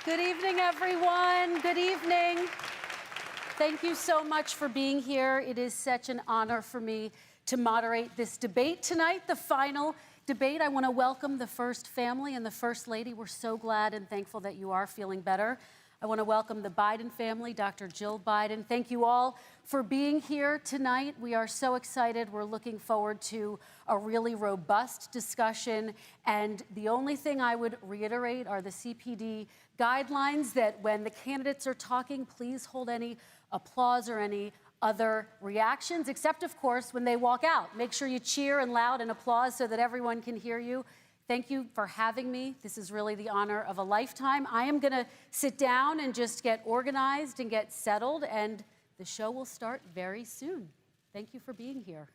Good evening, everyone. Good evening. Thank you so much for being here. It is such an honor for me to moderate this debate tonight, the final debate. I want to welcome the First family and the First Lady. We're so glad and thankful that you are feeling better. I want to welcome the Biden family, Dr. Jill Biden. Thank you all for being here tonight. We are so excited. We're looking forward to a really robust discussion. And the only thing I would reiterate are the CPD guidelines that when the candidates are talking, please hold any applause or any other reactions, except, of course, when they walk out. Make sure you cheer and loud and applause so that everyone can hear you. Thank you for having me. This is really the honor of a lifetime. I am going to sit down and just get organized and get settled, and the show will start very soon. Thank you for being here.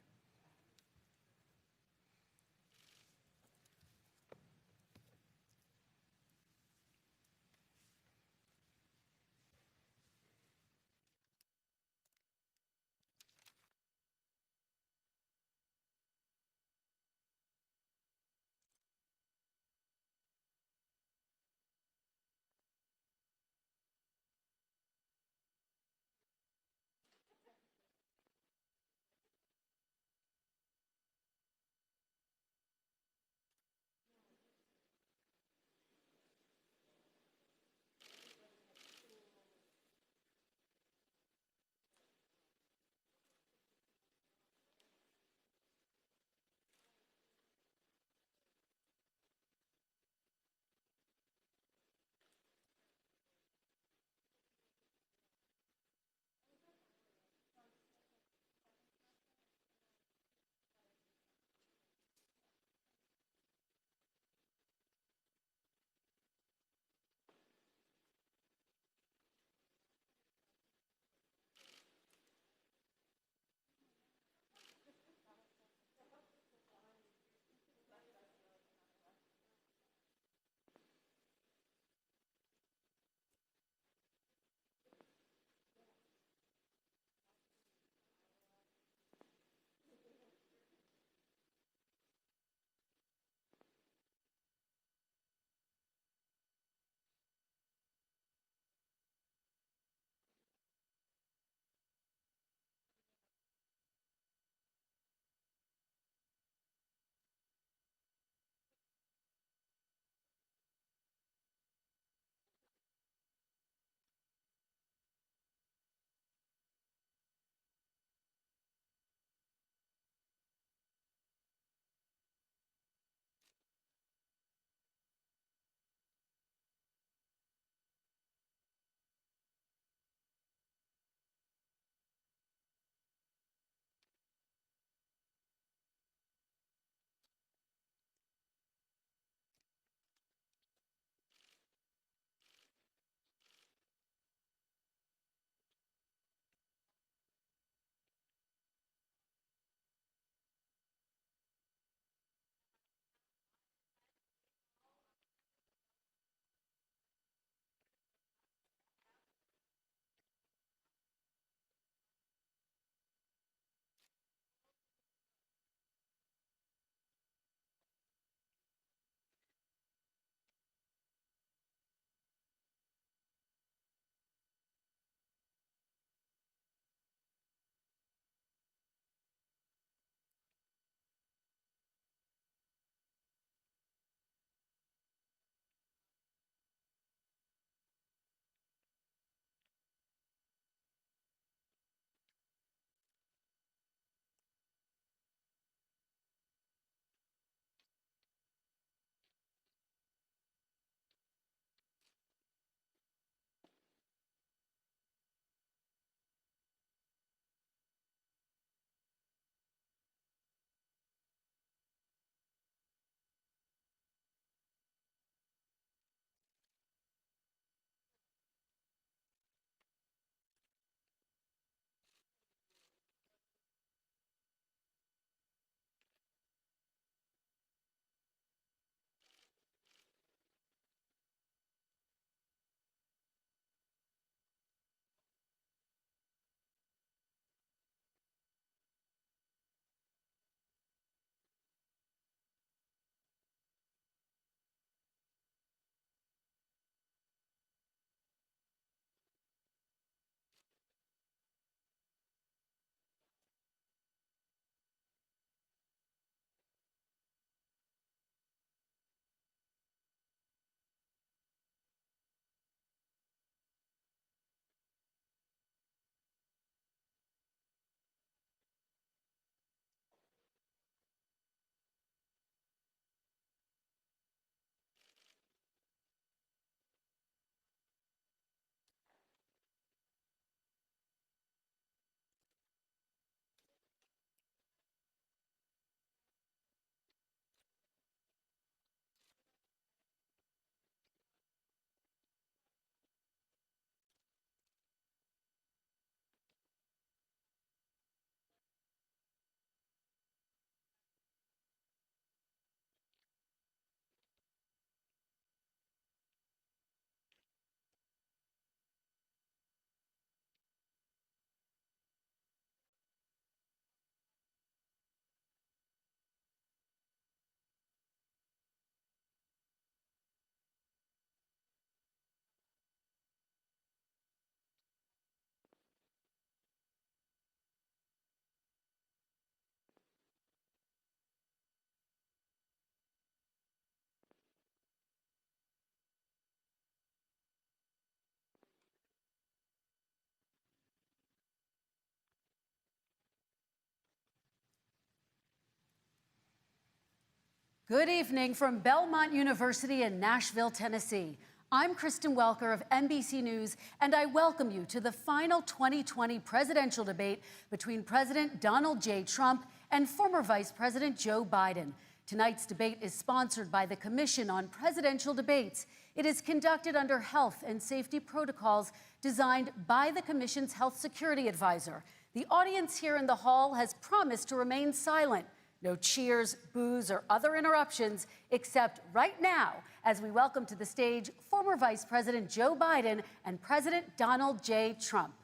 Good evening from Belmont University in Nashville, Tennessee. I'm Kristen Welker of NBC News, and I welcome you to the final 2020 presidential debate between President Donald J. Trump and former Vice President Joe Biden. Tonight's debate is sponsored by the Commission on Presidential Debates. It is conducted under health and safety protocols designed by the Commission's health security advisor. The audience here in the hall has promised to remain silent. No cheers, boos, or other interruptions, except right now, as we welcome to the stage former Vice President Joe Biden and President Donald J. Trump.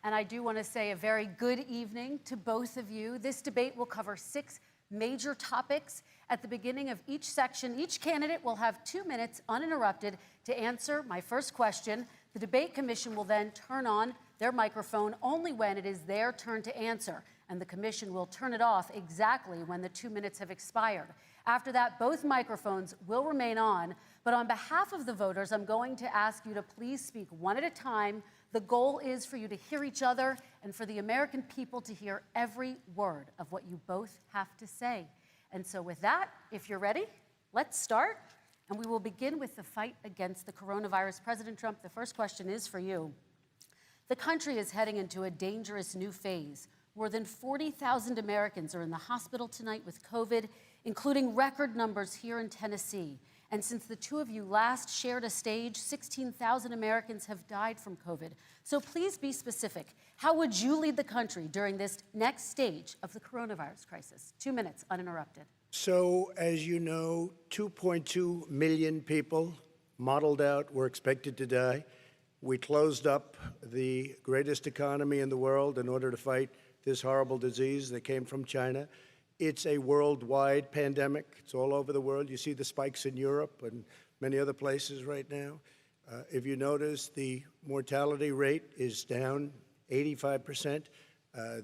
And I do want to say a very good evening to both of you. This debate will cover 6 major topics. At the beginning of each section, each candidate will have 2 minutes uninterrupted to answer my first question. The debate commission will then turn on their microphone only when it is their turn to answer, and the commission will turn it off exactly when the 2 minutes have expired. After that, both microphones will remain on, but on behalf of the voters, I'm going to ask you to please speak one at a time. The goal is for you to hear each other and for the American people to hear every word of what you both have to say. And so with that, if you're ready, let's start. And we will begin with the fight against the coronavirus. President Trump, the first question is for you. The country is heading into a dangerous new phase. More than 40,000 Americans are in the hospital tonight with COVID, including record numbers here in Tennessee. And since the two of you last shared a stage, 16,000 Americans have died from COVID. So please be specific. How would you lead the country during this next stage of the coronavirus crisis? 2 minutes, uninterrupted. So, as you know, 2.2 million people modeled out were expected to die. We closed up the greatest economy in the world in order to fight this horrible disease that came from China. It's a worldwide pandemic. It's all over the world. You see the spikes in Europe and many other places right now. If you notice, the mortality rate is down 85%.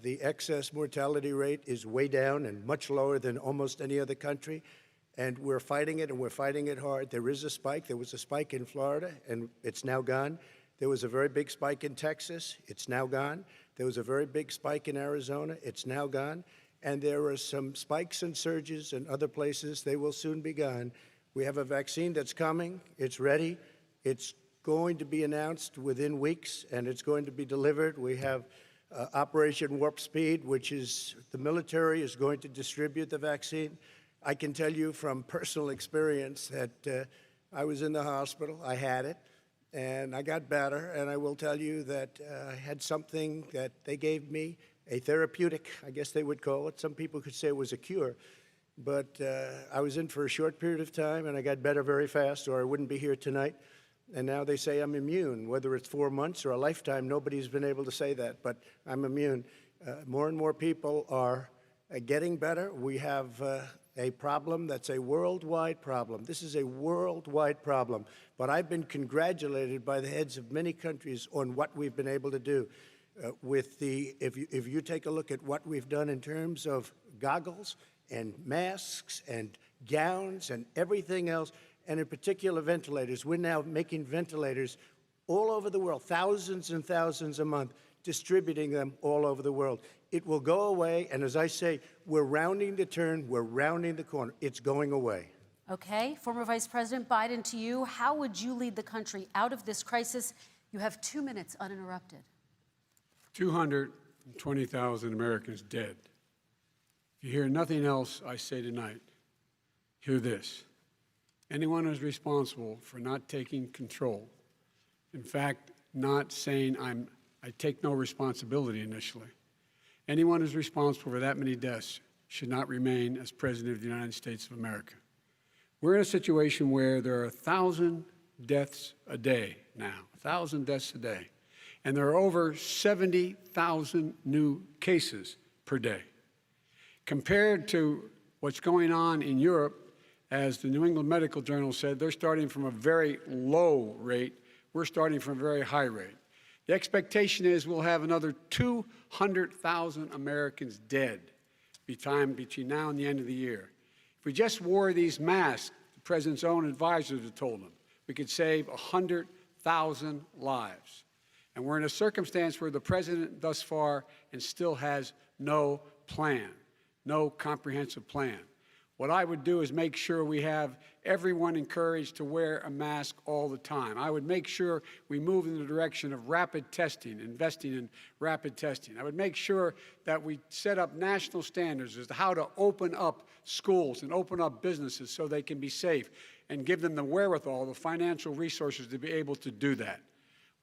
The excess mortality rate is way down and much lower than almost any other country. And we're fighting it, and we're fighting it hard. There is a spike. There was a spike in Florida, and it's now gone. There was a very big spike in Texas. It's now gone. There was a very big spike in Arizona. It's now gone. And there are some spikes and surges in other places. They will soon be gone. We have a vaccine that's coming. It's ready. It's going to be announced within weeks, and it's going to be delivered. We have Operation Warp Speed, which is the military is going to distribute the vaccine. I can tell you from personal experience that I was in the hospital. I had it, and I got better. And I will tell you that I had something that they gave me, a therapeutic, I guess they would call it. Some people could say it was a cure. But I was in for a short period of time, and I got better very fast, or I wouldn't be here tonight. And now they say I'm immune. Whether it's 4 months or a lifetime, nobody's been able to say that, but I'm immune. More and more people are getting better. We have a problem that's a worldwide problem. This is a worldwide problem. But I've been congratulated by the heads of many countries on what we've been able to do. If you take a look at what we've done in terms of goggles and masks and gowns and everything else, and in particular ventilators, we're now making ventilators all over the world, thousands and thousands a month, distributing them all over the world. It will go away, and as I say, we're rounding the turn, we're rounding the corner. It's going away. Okay, former Vice President Biden, to you, how would you lead the country out of this crisis? You have 2 minutes uninterrupted. 220,000 Americans dead. If you hear nothing else I say tonight, hear this. Anyone who's responsible for not taking control, in fact, not saying I take no responsibility initially, anyone who's responsible for that many deaths should not remain as President of the United States of America. We're in a situation where there are 1,000 deaths a day now, 1,000 deaths a day. And there are over 70,000 new cases per day. Compared to what's going on in Europe, as the New England Medical Journal said, they're starting from a very low rate. We're starting from a very high rate. The expectation is we'll have another 200,000 Americans dead between now and the end of the year. If we just wore these masks, the president's own advisors have told him, we could save 100,000 lives. And we're in a circumstance where the president thus far and still has no plan, no comprehensive plan. What I would do is make sure we have everyone encouraged to wear a mask all the time. I would make sure we move in the direction of rapid testing, investing in rapid testing. I would make sure that we set up national standards as to how to open up schools and open up businesses so they can be safe and give them the wherewithal, the financial resources to be able to do that.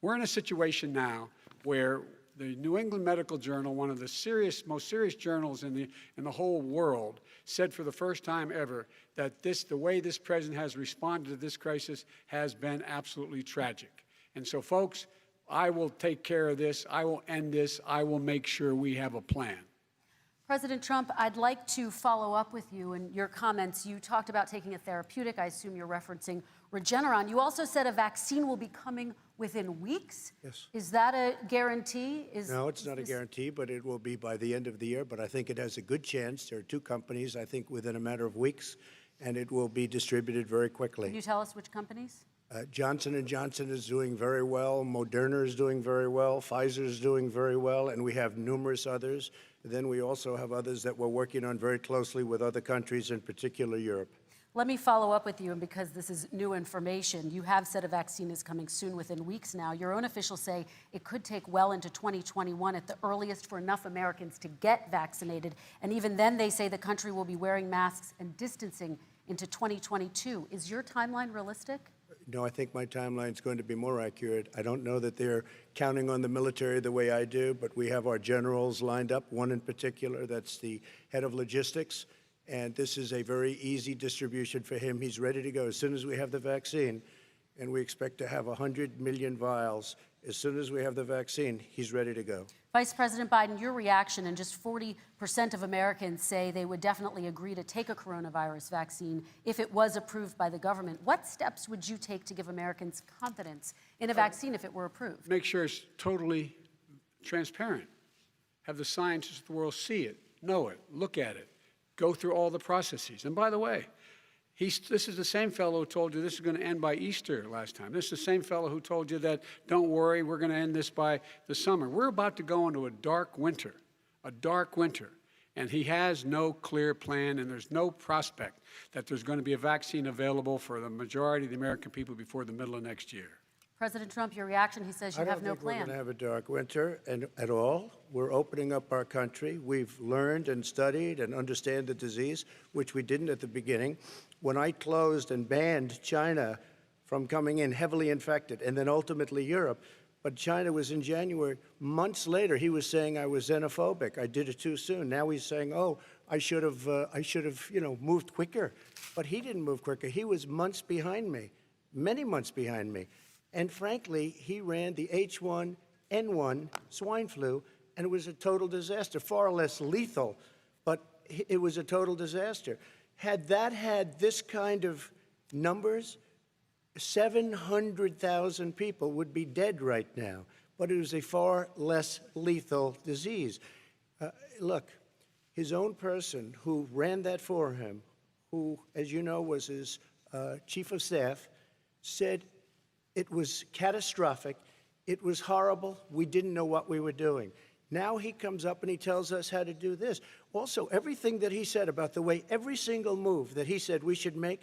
We're in a situation now where the New England Medical Journal, one of the most serious journals in the whole world, said for the first time ever that the way this president has responded to this crisis has been absolutely tragic. And so, folks, I will take care of this. I will end this. I will make sure we have a plan. President Trump, I'd like to follow up with you in your comments. You talked about taking a therapeutic. I assume you're referencing Regeneron. You also said a vaccine will be coming within weeks. Yes. Is that a guarantee? No, it's not a guarantee, but it will be by the end of the year. But I think it has a good chance. There are two companies, I think, within a matter of weeks, and it will be distributed very quickly. Can you tell us which companies? Johnson & Johnson is doing very well. Moderna is doing very well. Pfizer is doing very well. And we have numerous others. Then we also have others that we're working on very closely with other countries, in particular Europe. Let me follow up with you, and because this is new information, you have said a vaccine is coming soon, within weeks now. Your own officials say it could take well into 2021 at the earliest for enough Americans to get vaccinated. And even then, they say the country will be wearing masks and distancing into 2022. Is your timeline realistic? No, I think my timeline is going to be more accurate. I don't know that they're counting on the military the way I do, but we have our generals lined up, one in particular that's the head of logistics. And this is a very easy distribution for him. He's ready to go as soon as we have the vaccine. And we expect to have 100 million vials. As soon as we have the vaccine, he's ready to go. Vice President Biden, your reaction, and just 40% of Americans say they would definitely agree to take a coronavirus vaccine if it was approved by the government. What steps would you take to give Americans confidence in a vaccine if it were approved? Make sure it's totally transparent. Have the scientists of the world see it, know it, look at it. Go through all the processes. And by the way, this is the same fellow who told you this is going to end by Easter last time. This is the same fellow who told you that, don't worry, we're going to end this by the summer. We're about to go into a dark winter. And he has no clear plan, and there's no prospect that there's going to be a vaccine available for the majority of the American people before the middle of next year. President Trump, your reaction, he says you have no plan. I don't think we're going to have a dark winter at all. We're opening up our country. We've learned and studied and understand the disease, which we didn't at the beginning. When I closed and banned China from coming in heavily infected, and then ultimately Europe, but China was in January. Months later, he was saying I was xenophobic. I did it too soon. Now he's saying, oh, I should have, moved quicker. But he didn't move quicker. He was months behind me, many months behind me. And frankly, he ran the H1N1 swine flu, and it was a total disaster, far less lethal, but it was a total disaster. Had that had this kind of numbers, 700,000 people would be dead right now, but it was a far less lethal disease. Look, his own person who ran that for him, who, as you know, was his chief of staff, said it was catastrophic, it was horrible, we didn't know what we were doing. Now he comes up and he tells us how to do this. Also, everything that he said about the way every single move that he said we should make,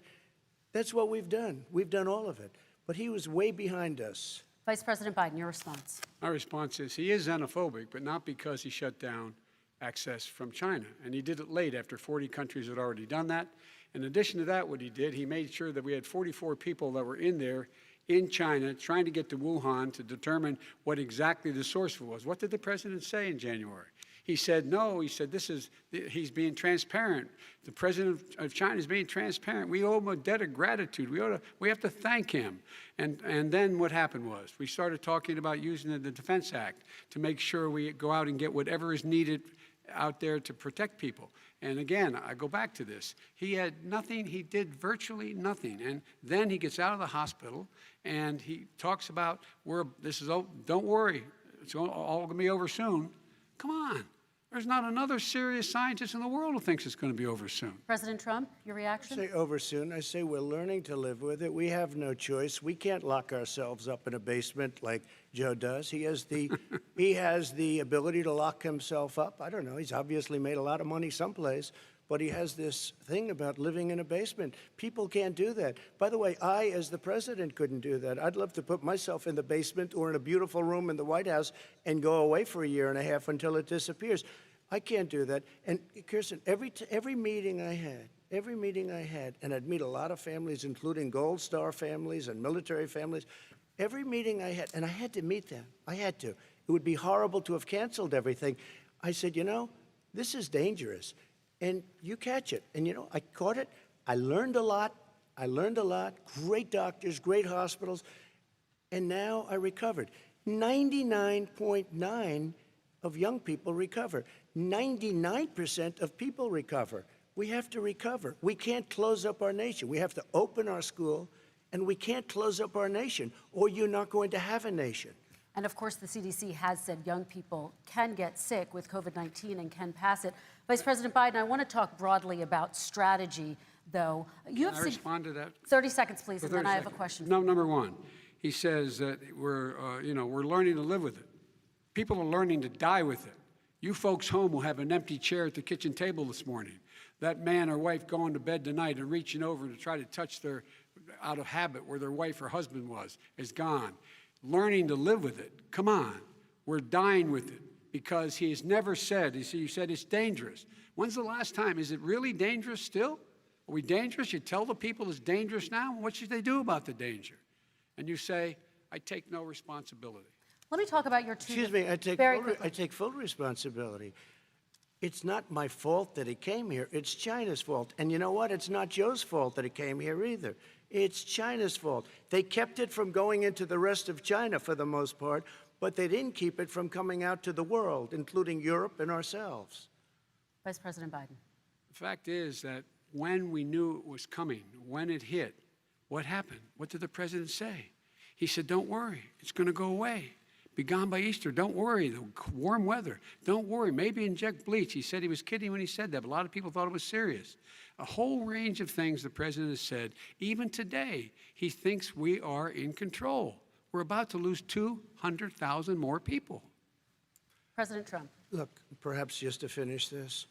that's what we've done. We've done all of it. But he was way behind us. Vice President Biden, your response. My response is he is xenophobic, but not because he shut down access from China. And he did it late after 40 countries had already done that. In addition to that, what he did, he made sure that we had 44 people that were in there in China trying to get to Wuhan to determine what exactly the source was. What did the president say in January? He said, no, he said, he's being transparent. The president of China is being transparent. We owe him a debt of gratitude. We have to thank him. And then what happened was we started talking about using the Defense Act to make sure we go out and get whatever is needed out there to protect people. And again, I go back to this. He had nothing. He did virtually nothing. And then he gets out of the hospital and he talks about, don't worry, it's all going to be over soon. Come on. There's not another serious scientist in the world who thinks it's going to be over soon. President Trump, your reaction? I say over soon. I say we're learning to live with it. We have no choice. We can't lock ourselves up in a basement like Joe does. He has the ability to lock himself up. I don't know. He's obviously made a lot of money someplace, but he has this thing about living in a basement. People can't do that. By the way, I, as the president, couldn't do that. I'd love to put myself in the basement or in a beautiful room in the White House and go away for a year and a half until it disappears. I can't do that. And Kirsten, every meeting I had, and I'd meet a lot of families, including Gold Star families and military families, every meeting I had, and I had to meet them. I had to. It would be horrible to have canceled everything. I said, this is dangerous. And you catch it. And, I caught it. I learned a lot. Great doctors, great hospitals. And now I recovered. 99.9 of young people recover. 99% of people recover. We have to recover. We can't close up our nation. We have to open our school, and we can't close up our nation, or you're not going to have a nation. And of course, the CDC has said young people can get sick with COVID-19 and can pass it. Vice President Biden, I want to talk broadly about strategy, though. Can I respond to that? 30 seconds, please, and then I have a question. No, number one, he says that we're learning to live with it. People are learning to die with it. You folks home will have an empty chair at the kitchen table this morning. That man or wife going to bed tonight and reaching over to try to touch out of habit where their wife or husband is gone. Learning to live with it. Come on. We're dying with it because he has never said, you said it's dangerous. When's the last time? Is it really dangerous still? Are we dangerous? You tell the people it's dangerous now? What should they do about the danger? And you say, I take no responsibility. Let me talk about your two. Excuse me, I take full responsibility. It's not my fault that he came here. It's China's fault. And you know what? It's not Joe's fault that he came here either. It's China's fault. They kept it from going into the rest of China for the most part, but they didn't keep it from coming out to the world, including Europe and ourselves. Vice President Biden. The fact is that when we knew it was coming, when it hit, what happened? What did the president say? He said, don't worry, it's going to go away. Be gone by Easter. Don't worry. The warm weather. Don't worry. Maybe inject bleach. He said he was kidding when he said that, but a lot of people thought it was serious. A whole range of things the president has said. Even today, he thinks we are in control. We're about to lose 200,000 more people. President Trump. Look, perhaps just to finish this,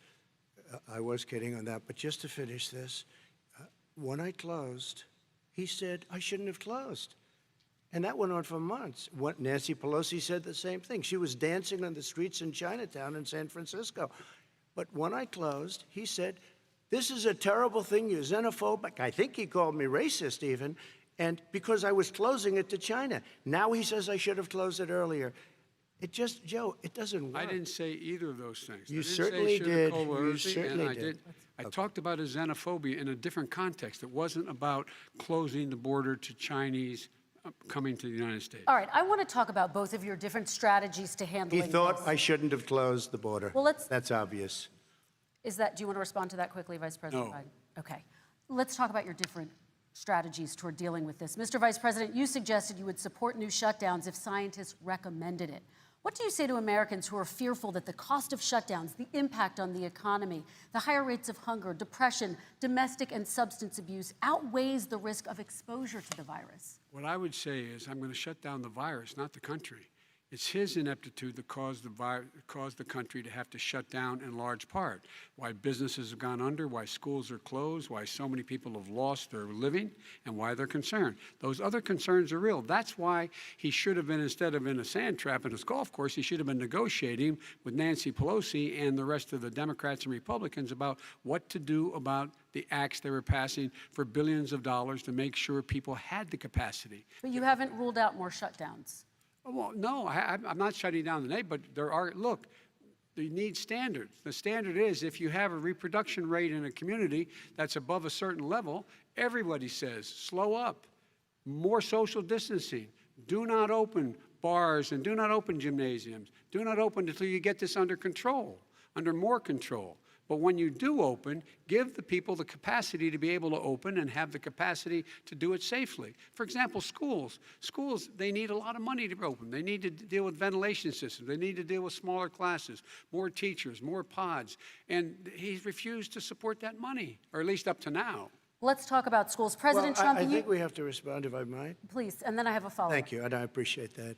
I was kidding on that, but just to finish this, when I closed, he said I shouldn't have closed. And that went on for months. Nancy Pelosi said the same thing. She was dancing on the streets in Chinatown in San Francisco. But when I closed, he said, this is a terrible thing. You're xenophobic. I think he called me racist even. And because I was closing it to China. Now he says I should have closed it earlier. Joe, it doesn't work. I didn't say either of those things. You certainly did. You certainly did. I talked about a xenophobia in a different context. It wasn't about closing the border to Chinese coming to the United States. All right, I want to talk about both of your different strategies to handling He thought this. I shouldn't have closed the border. Well, that's obvious. Do you want to respond to that quickly, Vice President No. Biden? Okay. Let's talk about your different strategies toward dealing with this. Mr. Vice President, you suggested you would support new shutdowns if scientists recommended it. What do you say to Americans who are fearful that the cost of shutdowns, the impact on the economy, the higher rates of hunger, depression, domestic and substance abuse outweighs the risk of exposure to the virus? What I would say is I'm going to shut down the virus, not the country. It's his ineptitude that caused the country to have to shut down in large part. Why businesses have gone under, why schools are closed, why so many people have lost their living, and why they're concerned. Those other concerns are real. That's why he should have been, instead of in a sand trap in a golf course, he should have been negotiating with Nancy Pelosi and the rest of the Democrats and Republicans about what to do about the acts they were passing for billions of dollars to make sure people had the capacity. But you haven't ruled out more shutdowns. Well, no, I'm not shutting down the neighbor, but there are, look, you need standards. The standard is if you have a reproduction rate in a community that's above a certain level, everybody says, slow up, more social distancing, do not open bars and do not open gymnasiums, do not open until you get this under control. under more control. But when you do open, give the people the capacity to be able to open and have the capacity to do it safely. For example, schools. Schools, they need a lot of money to open. They need to deal with ventilation systems. They need to deal with smaller classes, more teachers, more pods. And he's refused to support that money, or at least up to now. Let's talk about schools. President Trump, I think we have to respond, if I might. please, and then I have a follow-up. Thank you, and I appreciate that.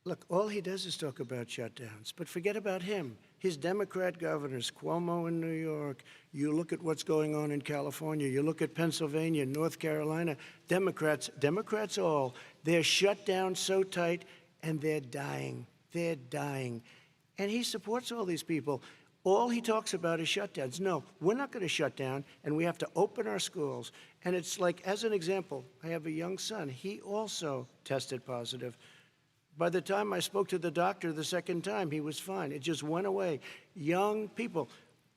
Look, all he does is talk about shutdowns, but forget about him. His Democrat governors, Cuomo in New York, you look at what's going on in California, you look at Pennsylvania, North Carolina, Democrats all, they're shut down so tight, and they're dying. They're dying. And he supports all these people. All he talks about is shutdowns. No, we're not going to shut down, and we have to open our schools. And it's like, as an example, I have a young son. He also tested positive. By the time I spoke to the doctor the second time, he was fine. It just went away. Young people,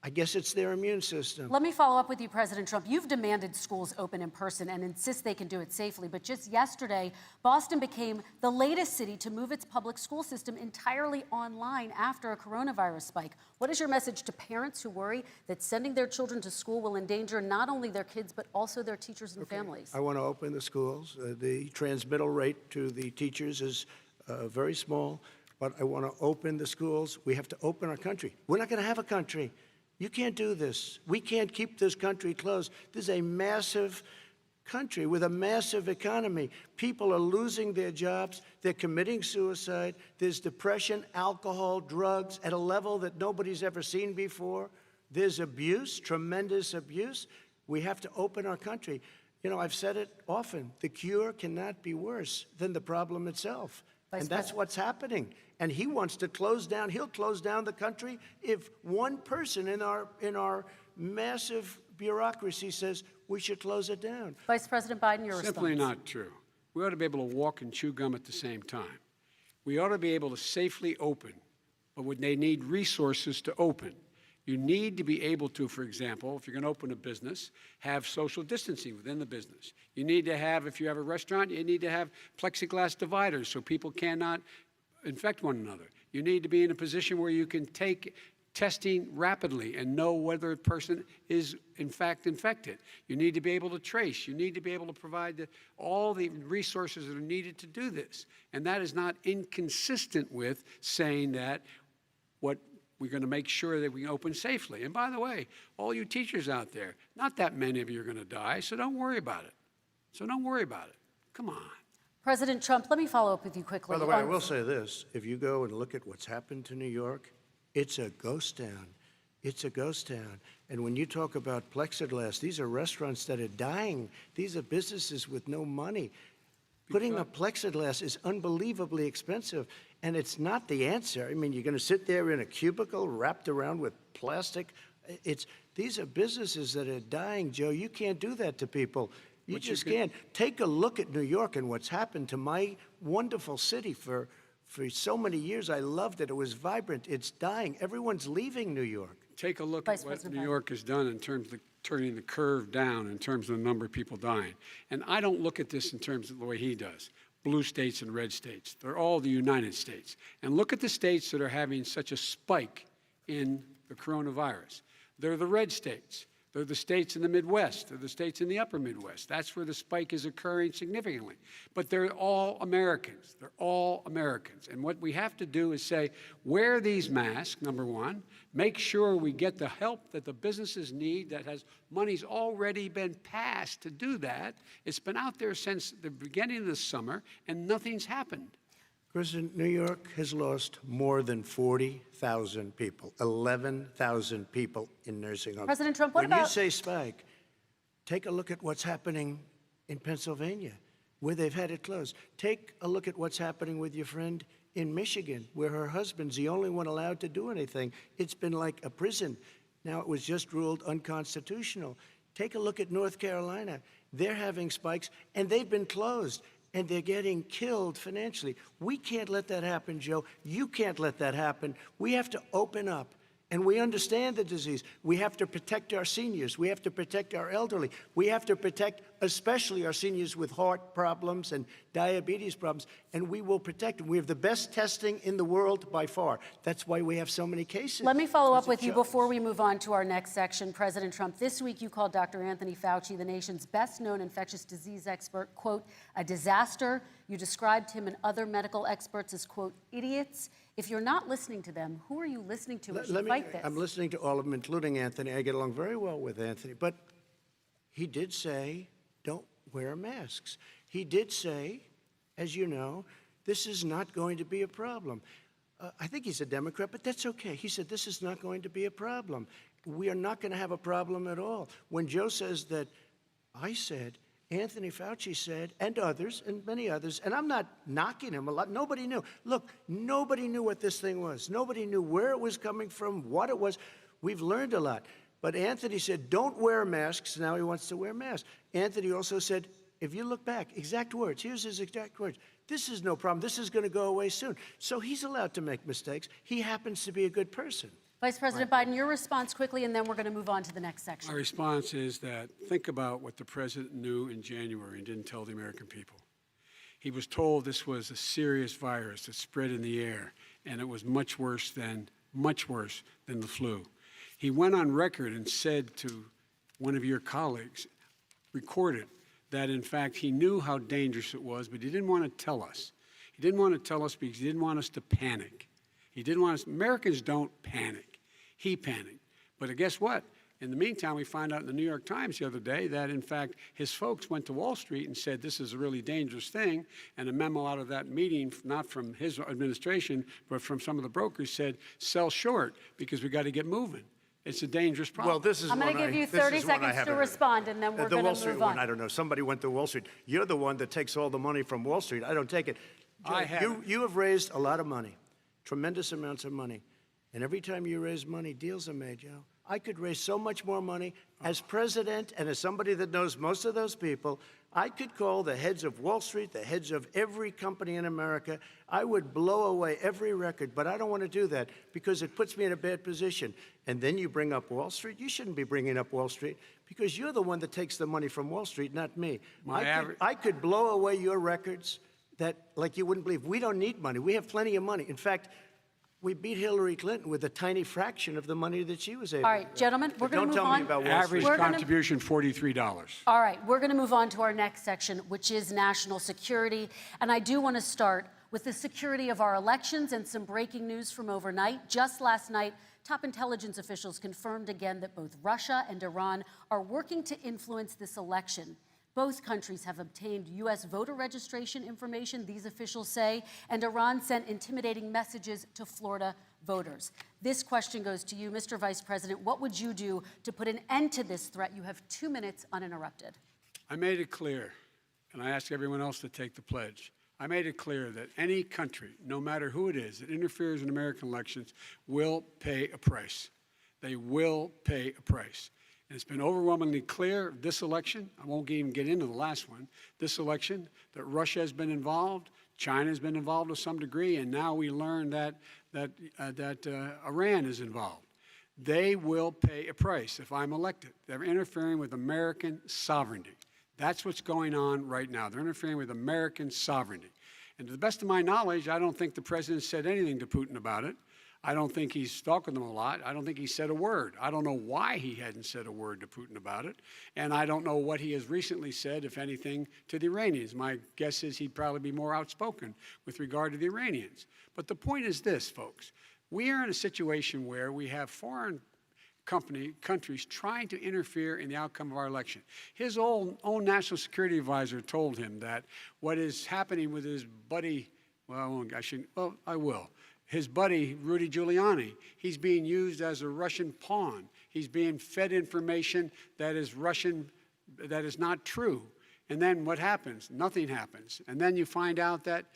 I guess it's their immune system. Let me follow up with you, President Trump. You've demanded schools open in person and insist they can do it safely. But just yesterday, Boston became the latest city to move its public school system entirely online after a coronavirus spike. What is your message to parents who worry that sending their children to school will endanger not only their kids, but also their teachers and families? I want to open the schools. The transmittal rate to the teachers is very small, but I want to open the schools. We have to open our country. We're not going to have a country. You can't do this. We can't keep this country closed. This is a massive country with a massive economy. People are losing their jobs. They're committing suicide. There's depression, alcohol, drugs at a level that nobody's ever seen before. There's abuse, tremendous abuse. We have to open our country. You know, I've said it often. The cure cannot be worse than the problem itself. And that's what's happening. And he wants to close down. He'll close down the country if one person in our massive bureaucracy says we should close it down. Vice President Biden, your response. Simply not true. We ought to be able to walk and chew gum at the same time. We ought to be able to safely open, but when they need resources to open. You need to be able to, for example, if you're going to open a business, have social distancing within the business. You need to have, if you have a restaurant, you need to have plexiglass dividers so people cannot infect one another. You need to be in a position where you can take testing rapidly and know whether a person is, in fact, infected. You need to be able to trace. You need to be able to provide all the resources that are needed to do this. And that is not inconsistent with saying that we're going to make sure that we open safely. And by the way, all you teachers out there, not that many of you are going to die, so don't worry about it. Come on. President Trump, let me follow up with you quickly. By the way, I will say this. If you go and look at what's happened to New York, it's a ghost town. It's a ghost town. And when you talk about plexiglass, these are restaurants that are dying. These are businesses with no money. Putting up plexiglass is unbelievably expensive, and it's not the answer. I mean, you're going to sit there in a cubicle wrapped around with plastic. These are businesses that are dying, Joe. You can't do that to people. You just can't. Take a look at New York and what's happened to my wonderful city for so many years. I loved it. It was vibrant. It's dying. Everyone's leaving New York. Take a look at what New York has done in terms of turning the curve down in terms of the number of people dying. And I don't look at this in terms of the way he does. Blue states and red states. They're all the United States. And look at the states that are having such a spike in the coronavirus. They're the red states. They're the states in the Midwest. They're the states in the upper Midwest. That's where the spike is occurring significantly. But they're all Americans. They're all Americans. And what we have to do is say, wear these masks, number one. Make sure we get the help that the businesses need that has money's already been passed to do that. It's been out there since the beginning of the summer, and nothing's happened. Kristen, New York has lost more than 40,000 people, 11,000 people in nursing homes. President Trump, what when you say spike, take a look at what's happening in Pennsylvania, where they've had it closed. Take a look at what's happening with your friend in Michigan, where her husband's the only one allowed to do anything. It's been like a prison. Now it was just ruled unconstitutional. Take a look at North Carolina. They're having spikes, and they've been closed. And they're getting killed financially. We can't let that happen, Joe. You can't let that happen. We have to open up. And we understand the disease. We have to protect our seniors. We have to protect our elderly. We have to protect especially our seniors with heart problems and diabetes problems. And we will protect them. We have the best testing in the world by far. That's why we have so many cases. Let me follow up with you before we move on to our next section. President Trump, this week you called Dr. Anthony Fauci, the nation's best-known infectious disease expert, quote, a disaster. You described him and other medical experts as, quote, idiots. If you're not listening to them, who are you listening to as you fight this? I'm listening to all of them, including Anthony. I get along very well with Anthony. But he did say, don't wear masks. He did say, as you know, this is not going to be a problem. I think he's a Democrat, but that's okay. He said, this is not going to be a problem. We are not going to have a problem at all. When Joe says that, I said, Anthony Fauci said, and others, and many others, and I'm not knocking him a lot. Nobody knew. Look, nobody knew what this thing was. Nobody knew where it was coming from, what it was. We've learned a lot. But Anthony said, don't wear masks. Now he wants to wear masks. Anthony also said, if you look back, exact words, here's his exact words. This is no problem. This is going to go away soon. So he's allowed to make mistakes. He happens to be a good person. Vice President Biden, your response quickly, and then we're going to move on to the next section. My response is that think about what the president knew in January and didn't tell the American people. He was told this was a serious virus that spread in the air, and it was much worse than the flu. He went on record and said to one of your colleagues, recorded, that in fact he knew how dangerous it was, but he didn't want to tell us. He didn't want to tell us because he didn't want us to panic. He didn't want us, Americans don't panic. He panicked. But guess what? In the meantime, we find out in the New York Times the other day that, in fact, his folks went to Wall Street and said this is a really dangerous thing. And a memo out of that meeting, not from his administration, but from some of the brokers, said sell short because we got to get moving. It's a dangerous problem. Well, this is I'm going to give you 30 seconds to respond, and then we're going to move on. The Wall Street one, I don't know. Somebody went to Wall Street. You're the one that takes all the money from Wall Street. I don't take it. Joe, you have raised a lot of money, tremendous amounts of money. And every time you raise money, deals are made, Joe. I could raise so much more money. As president and as somebody that knows most of those people, I could call the heads of Wall Street, the heads of every company in America. I would blow away every record, but I don't want to do that because it puts me in a bad position. And then you bring up Wall Street. You shouldn't be bringing up Wall Street because you're the one that takes the money from Wall Street, not me. I could blow away your records that, like you wouldn't believe. We don't need money. We have plenty of money. In fact, we beat Hillary Clinton with a tiny fraction of the money that she was able to. All right, gentlemen, we're going to move on. Don't tell me about Wall Street. Average contribution, $43. All right, we're going to move on to our next section, which is national security. And I do want to start with the security of our elections and some breaking news from overnight. Just last night, top intelligence officials confirmed again that both Russia and Iran are working to influence this election. Both countries have obtained U.S. voter registration information, these officials say, and Iran sent intimidating messages to Florida voters. This question goes to you, Mr. Vice President. What would you do to put an end to this threat? You have 2 minutes uninterrupted. I made it clear, and I ask everyone else to take the pledge. I made it clear that any country, no matter who it is, that interferes in American elections will pay a price. They will pay a price. And it's been overwhelmingly clear this election, I won't even get into the last one, this election, that Russia has been involved, China has been involved to some degree, and now we learn that Iran is involved. They will pay a price if I'm elected. They're interfering with American sovereignty. That's what's going on right now. They're interfering with American sovereignty. And to the best of my knowledge, I don't think the president said anything to Putin about it. I don't think he's stalking them a lot. I don't think he said a word. I don't know why he hadn't said a word to Putin about it. And I don't know what he has recently said, if anything, to the Iranians. My guess is he'd probably be more outspoken with regard to the Iranians. But the point is this, folks. We are in a situation where we have foreign countries trying to interfere in the outcome of our election. His own national security advisor told him that what is happening with his buddy, I will. His buddy, Rudy Giuliani, he's being used as a Russian pawn. He's being fed information that is Russian, that is not true. And then what happens? Nothing happens. And then you find out that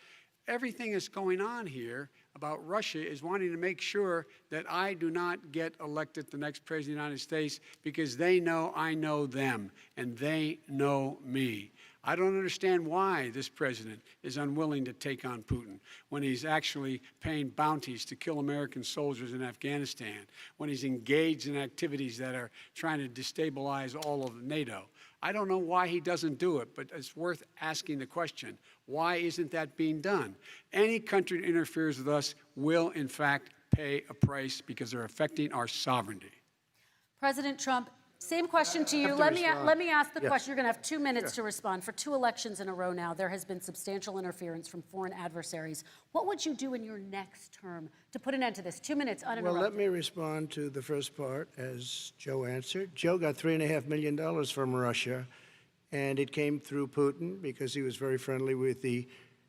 everything that's going on here about Russia is wanting to make sure that I do not get elected the next president of the United States because they know I know them and they know me. I don't understand why this president is unwilling to take on Putin when he's actually paying bounties to kill American soldiers in Afghanistan, when he's engaged in activities that are trying to destabilize all of NATO. I don't know why he doesn't do it, but it's worth asking the question, why isn't that being done? Any country that interferes with us will, in fact, pay a price because they're affecting our sovereignty. President Trump, same question to you. Let me ask the question. You're going to have 2 minutes to respond. For 2 elections in a row now, there has been substantial interference from foreign adversaries. What would you do in your next term to put an end to this? 2 minutes uninterrupted. Well, let me respond to the first part, as Joe answered. Joe got $3.5 million from Russia, and it came through Putin because he was very friendly with the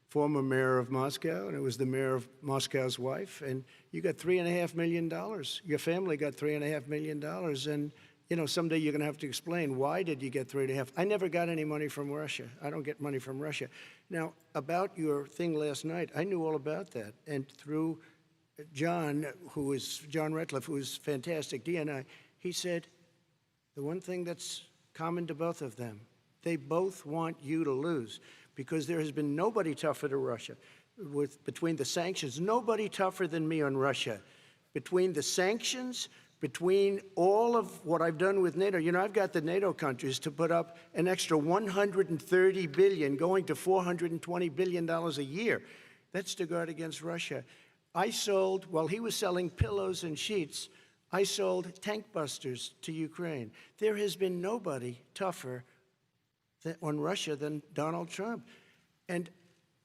former mayor of Moscow, and it was the mayor of Moscow's wife. And you got $3.5 million. Your family got $3.5 million. And you know, someday you're going to have to explain, why did you get 3.5? I never got any money from Russia. I don't get money from Russia. Now, about your thing last night, I knew all about that. And through John Ratcliffe, who is fantastic, DNI, he said, the one thing that's common to both of them, they both want you to lose, because there has been nobody tougher to Russia. Between the sanctions, nobody tougher than me on Russia. Between the sanctions, between all of what I've done with NATO, you know, I've got the NATO countries to put up an extra $130 billion, going to $420 billion a year. That's to guard against Russia. I sold, while he was selling pillows and sheets, I sold tank busters to Ukraine. There has been nobody tougher on Russia than Donald Trump. And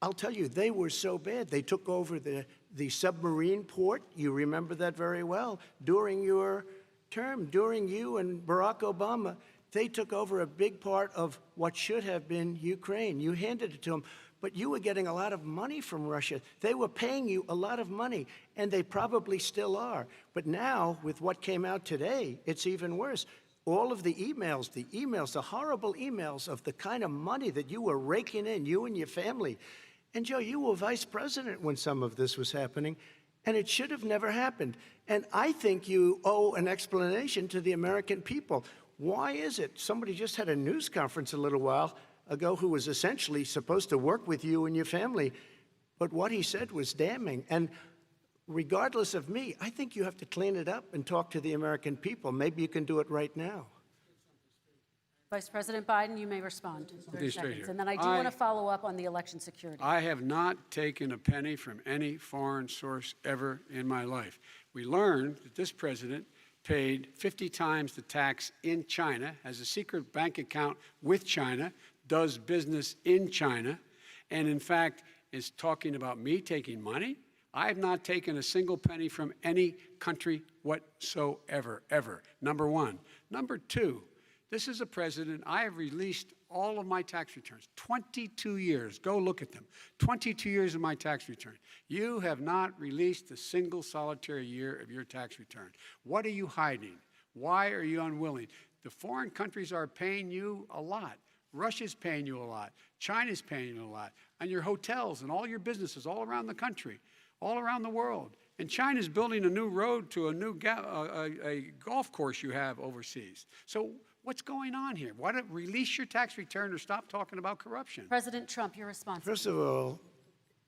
I'll tell you, they were so bad. They took over the submarine port. You remember that very well. During your term, during you and Barack Obama, they took over a big part of what should have been Ukraine. You handed it to them, but you were getting a lot of money from Russia. They were paying you a lot of money, and they probably still are. But now, with what came out today, it's even worse. All of the emails, the horrible emails of the kind of money that you were raking in, you and your family. And Joe, you were vice president when some of this was happening, and it should have never happened. And I think you owe an explanation to the American people. Why is it? Somebody just had a news conference a little while ago who was essentially supposed to work with you and your family, but what he said was damning. And regardless of me, I think you have to clean it up and talk to the American people. Maybe you can do it right now. Vice President Biden, you may respond. 30 seconds. Here. And then I do want to follow up on the election security. I have not taken a penny from any foreign source ever in my life. We learned that this president paid 50 times the tax in China, has a secret bank account with China, does business in China, and in fact is talking about me taking money. I have not taken a single penny from any country whatsoever, ever, number one. Number two, this is a president, I have released all of my tax returns, 22 years. Go look at them. 22 years of my tax return. You have not released a single solitary year of your tax return. What are you hiding? Why are you unwilling? The foreign countries are paying you a lot. Russia's paying you a lot. China's paying you a lot. And your hotels and all your businesses all around the country, all around the world. And China's building a new road to a new golf course you have overseas. So what's going on here? Why don't release your tax return or stop talking about corruption? President Trump, your response. First of all,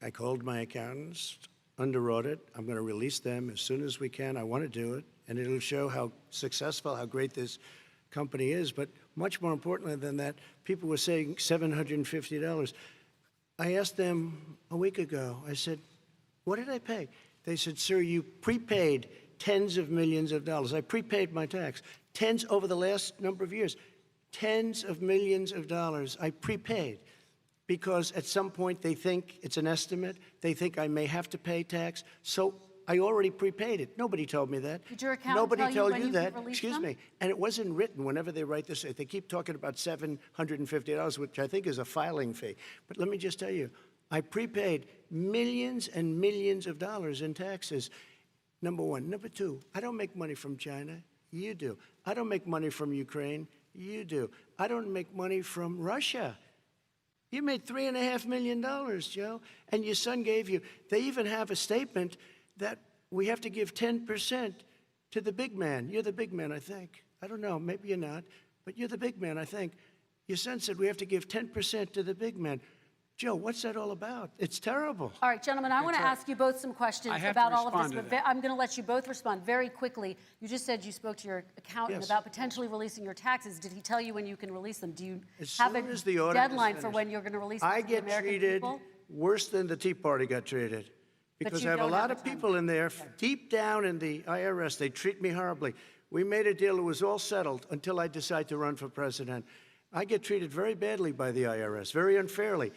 I called my accountants, underwrote it. I'm going to release them as soon as we can. I want to do it, and it'll show how successful, how great this company is. But much more importantly than that, people were saying $750. I asked them a week ago, I said, what did I pay? They said, sir, you prepaid tens of millions of dollars. I prepaid my tax. Tens over the last number of years. Tens of millions of dollars I prepaid because at some point they think it's an estimate. They think I may have to pay tax. So I already prepaid it. Nobody told me that. Did your accountant Nobody tell you told when you you that. could release Excuse them? me. And it wasn't written whenever they write this. They keep talking about $750, which I think is a filing fee. But let me just tell you, I prepaid millions and millions of dollars in taxes. Number one. Number two, I don't make money from China. You do. I don't make money from Ukraine. You do. I don't make money from Russia. You made $3.5 million, Joe, and your son gave you. They even have a statement that we have to give 10% to the big man. You're the big man, I think. I don't know. Maybe you're not, but you're the big man, I think. Your son said we have to give 10% to the big man. Joe, what's that all about? It's terrible. All right, gentlemen, I want to ask you both some questions about all of this, but I'm going to let you both respond very quickly. You just said you spoke to your accountant about potentially releasing your taxes. Did he tell you when you can release them? Do you have a deadline for when you're going to release them to the American people? I get treated worse than the Tea Party got treated. Because I have a lot of people in there, deep down in the IRS, they treat me horribly. We made a deal, it was all settled until I decide to run for president. I get treated very badly by the IRS, very unfairly.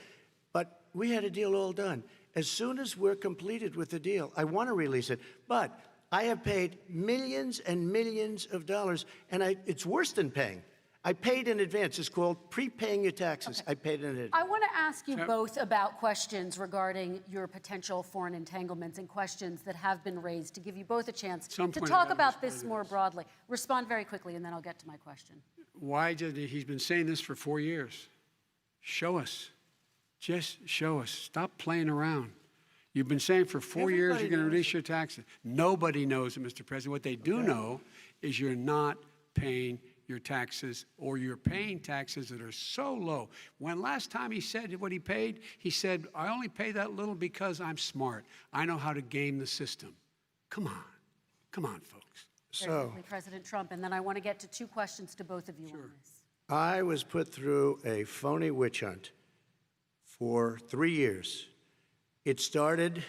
But we had a deal all done. As soon as we're completed with the deal, I want to release it. But I have paid millions and millions of dollars, and it's worse than paying. I paid in advance. It's called prepaying your taxes. I paid in advance. I want to ask you both about questions regarding your potential foreign entanglements and questions that have been raised to give you both a chance to talk about this more broadly. Respond very quickly, and then I'll get to my question. Why did he's been saying this for 4 years? Show us. Just show us. Stop playing around. You've been saying for 4 years you're going to release your taxes. Nobody knows it, Mr. President. What they do know is you're not paying your taxes, or you're paying taxes that are so low. When last time he said what he paid, he said, I only pay that little because I'm smart. I know how to game the system. Come on. Come on, folks. So, President Trump, and then I want to get to two questions to both of you on this. I was put through a phony witch hunt for 3 years. It started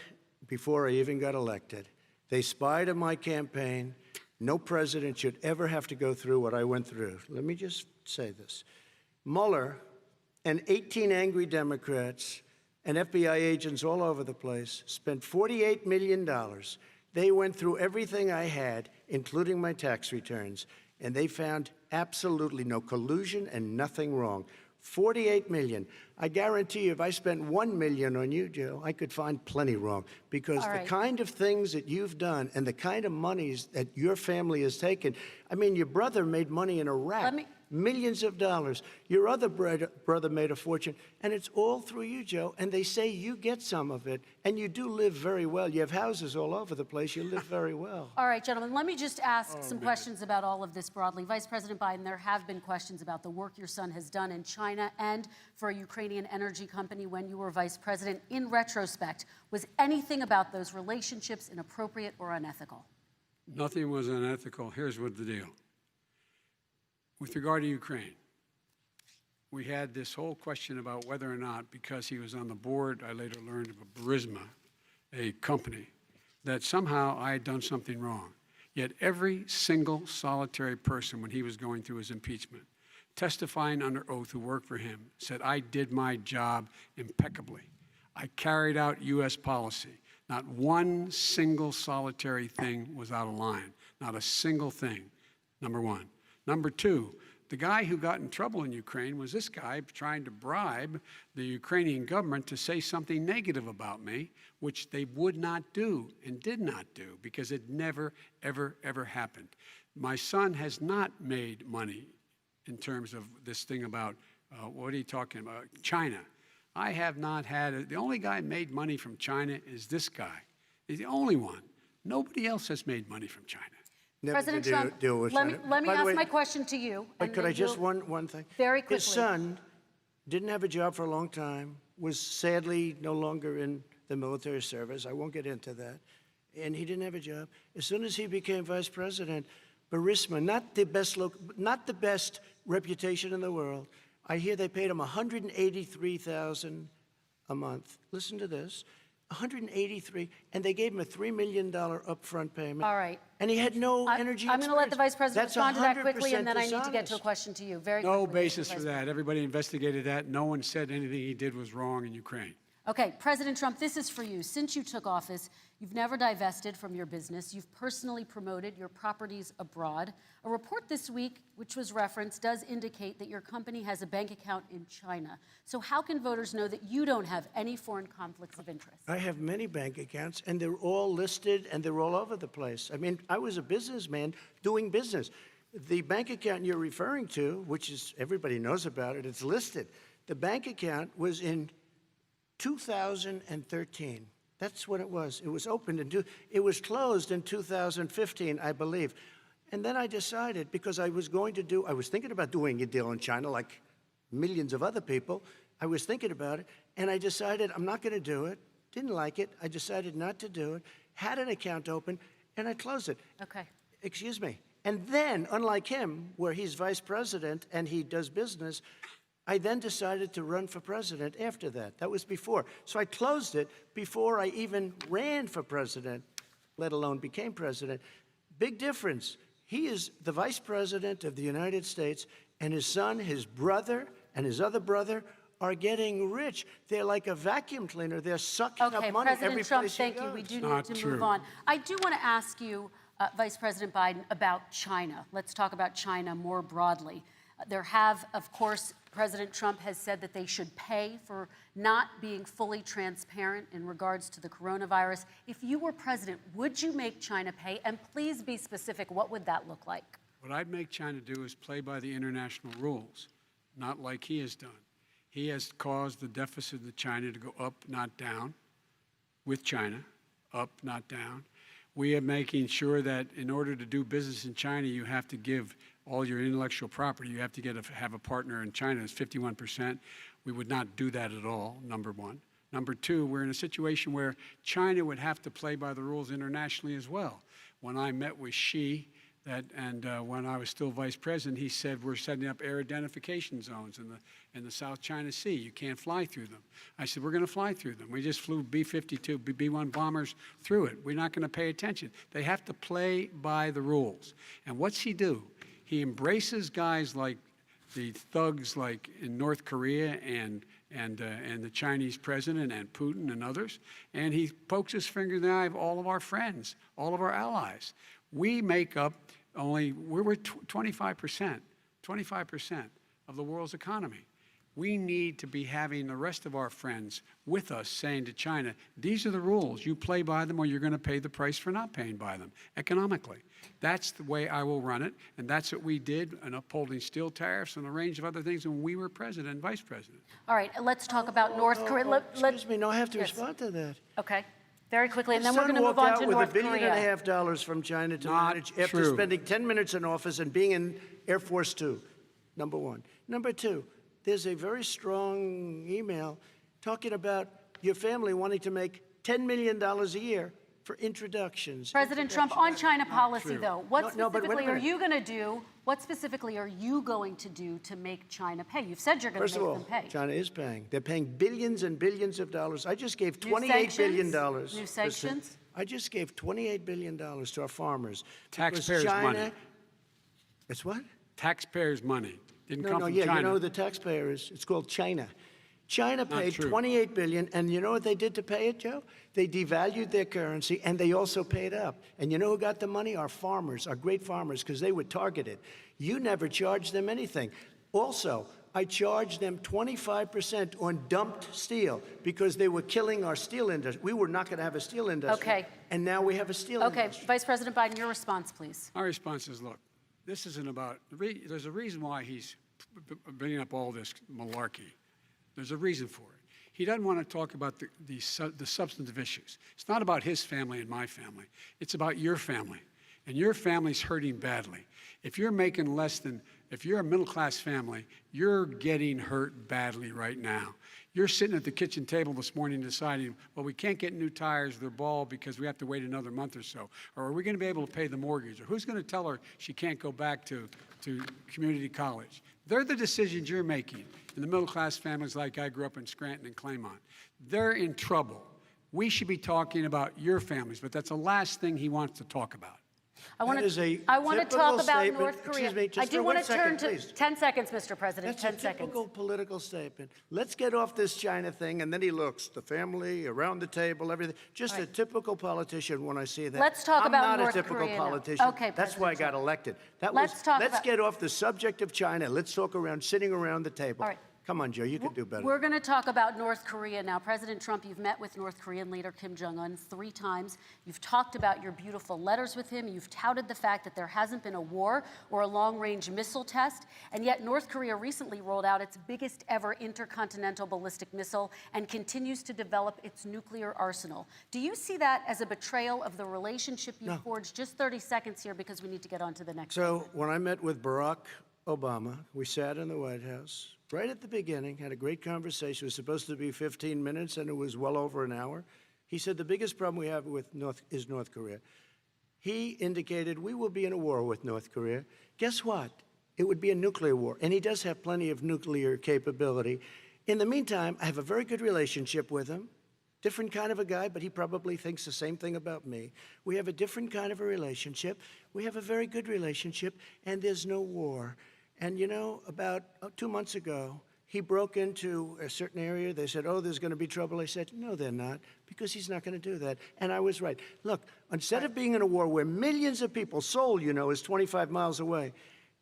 before I even got elected. They spied on my campaign. No president should ever have to go through what I went through. Let me just say this. Mueller and 18 angry Democrats and FBI agents all over the place spent $48 million. They went through everything I had, including my tax returns, and they found absolutely no collusion and nothing wrong. $48 million. I guarantee you, if I spent $1 million on you, Joe, I could find plenty wrong. Because the kind of things that you've done and the kind of monies that your family has taken, I mean, your brother made money in Iraq, millions of dollars. Your other brother made a fortune, and it's all through you, Joe. And they say you get some of it, and you do live very well. You have houses all over the place. You live very well. All right, gentlemen, let me just ask some questions about all of this broadly. Vice President Biden, there have been questions about the work your son has done in China and for a Ukrainian energy company when you were vice president. In retrospect, was anything about those relationships inappropriate or unethical? Nothing was unethical. Here's what the deal. With regard to Ukraine, we had this whole question about whether or not, because he was on the board, I later learned of a Burisma, a company, that somehow I had done something wrong. Yet every single solitary person, when he was going through his impeachment, testifying under oath who worked for him, said, I did my job impeccably. I carried out U.S. policy. Not one single solitary thing was out of line. Not a single thing, number one. Number two, the guy who got in trouble in Ukraine was this guy trying to bribe the Ukrainian government to say something negative about me, which they would not do and did not do because it never, ever, ever happened. My son has not made money in terms of this thing about, what are you talking about, China. I have not had, the only guy made money from China is this guy. He's the only one. Nobody else has made money from China. President Trump, let me ask my question to you. But could I just, one thing? Very quickly. His son didn't have a job for a long time, was sadly no longer in the military service. I won't get into that. And he didn't have a job. As soon as he became vice president, Burisma, not the best reputation in the world, I hear they paid him $183,000 a month. Listen to this. $183, and they gave him a $3 million upfront payment. All right. And he had no energy I'm going to let the Vice President respond to that quickly, and then I need to dishonest. get to a question to you. Very quickly. No basis for that. Everybody investigated that. No one said anything he did was wrong in Ukraine. Okay, President Trump, this is for you. Since you took office, you've never divested from your business. You've personally promoted your properties abroad. A report this week, which was referenced, does indicate that your company has a bank account in China. So how can voters know that you don't have any foreign conflicts of interest? I have many bank accounts, and they're all listed, and they're all over the place. I mean, I was a businessman doing business. The bank account you're referring to, which is, everybody knows about it, it's listed. The bank account was in 2013. That's what it was. It was opened it was closed in 2015, I believe. And then I decided, because I was thinking about doing a deal in China like millions of other people. I was thinking about it, and I decided I'm not going to do it. Didn't like it. I decided not to do it. Had an account open, and I closed it. Okay. Excuse me. And then, unlike him, where he's vice president and he does business, I then decided to run for president after that. That was before. So I closed it before I even ran for president, let alone became president. Big difference. He is the vice president of the United States, and his son, his brother, and his other brother are getting rich. They're like a vacuum cleaner. They're sucking up money President every Trump, place he thank you. goes. We do Not need to true. move on. I do want to ask you, Vice President Biden, about China. Let's talk about China more broadly. There have, of course, President Trump has said that they should pay for not being fully transparent in regards to the coronavirus. If you were president, would you make China pay? And please be specific. What would that look like? What I'd make China do is play by the international rules, not like he has done. He has caused the deficit of China to go up, not down, with China, up, not down. We are making sure that in order to do business in China, you have to give all your intellectual property. You have to have a partner in China. It's 51%. We would not do that at all, number one. Number two, we're in a situation where China would have to play by the rules internationally as well. When I met with Xi, when I was still vice president, he said we're setting up air identification zones in the South China Sea. You can't fly through them. I said we're going to fly through them. We just flew B-52, B-1 bombers through it. We're not going to pay attention. They have to play by the rules. And what's he do? He embraces guys like the thugs like in North Korea and the Chinese president and Putin and others, and he pokes his finger in the eye of all of our friends, all of our allies. We make up we're 25% of the world's economy. We need to be having the rest of our friends with us saying to China, these are the rules. You play by them or you're going to pay the price for not paying by them economically. That's the way I will run it, and that's what we did in upholding steel tariffs and a range of other things when we were president and vice president. All right, let's talk about North Korea. Excuse me, no, I have to respond to that. Okay, very quickly, and then His we're son going to move walked on out to with North $1.5 Korea. billion from China to Not manage after true. spending 10 minutes in office and being in Air Force Two, number one. Number two, there's a very strong email talking about your family wanting to make $10 million a year for introductions. President Trump, on China policy, true. though, what No, but wait a specifically are minute. you going to do? What specifically are you going to do to make China pay? You've said you're going First to of make all, them pay. China is paying. They're paying billions and billions of dollars. I just gave New $28 billion. sanctions? New sanctions? I just gave $28 billion to our farmers. because Taxpayers' China, money. It's what? Taxpayers' money. Didn't No, come no, from yeah, China. you know who the taxpayer is? It's called China. China paid true. $28 billion, and you know what they did to pay it, Joe? They devalued their currency, and they also paid up. And you know who got the money? Our farmers, our great farmers, because they were targeted. You never charged them anything. Also, I charged them 25% on dumped steel because they were killing our steel industry. We were not going to have a steel industry. Okay. And now we have a steel Okay, industry. Vice President Biden, your response, please. Our response is, look, this isn't about, there's a reason why he's bringing up all this malarkey. There's a reason for it. He doesn't want to talk about the substantive issues. It's not about his family and my family. It's about your family. And your family's hurting badly. If you're making less than, if you're a middle-class family, you're getting hurt badly right now. You're sitting at the kitchen table this morning deciding, well, we can't get new tires, they're bald because we have to wait another month or so. Or are we going to be able to pay the mortgage? Or who's going to tell her she can't go back to community college? They're the decisions you're making in the middle-class families like I grew up in Scranton and Claymont. They're in trouble. We should be talking about your families, but that's the last thing he wants to talk about. I want That is a to talk typical about statement. North Korea. Excuse me, just I do for want one to turn second, to please. 10 seconds, Mr. President. That's 10 a seconds. typical political statement. Let's get off this China thing, and then he looks, the family, around the table, everything. Just a typical politician when I see that. Let's talk about I'm not North a typical Korea now. politician. Okay, That's why I President got elected. Let's get off the subject of China. Let's talk sitting around the table. All right. Come on, Joe, you can do better. We're going to talk about North Korea now. President Trump, you've met with North Korean leader Kim Jong-un 3 times. You've talked about your beautiful letters with him. You've touted the fact that there hasn't been a war or a long-range missile test. And yet North Korea recently rolled out its biggest ever intercontinental ballistic missile and continues to develop its nuclear arsenal. Do you see that as a betrayal of the relationship you forged? Just 30 seconds here because we need to get on to the next one. So when I met with Barack Obama. We sat in the White House right at the beginning, had a great conversation. It was supposed to be 15 minutes, and it was well over an hour. He said the biggest problem we have with North Korea. He indicated we will be in a war with North Korea. Guess what? It would be a nuclear war, and he does have plenty of nuclear capability. In the meantime, I have a very good relationship with him. Different kind of a guy, but he probably thinks the same thing about me. We have a different kind of a relationship. We have a very good relationship, and there's no war. And you know, about 2 months ago, he broke into a certain area. They said, oh, there's going to be trouble. I said, no, they're not, because he's not going to do that. And I was right. Look, instead of being in a war where millions of people, Seoul, you know, is 25 miles away,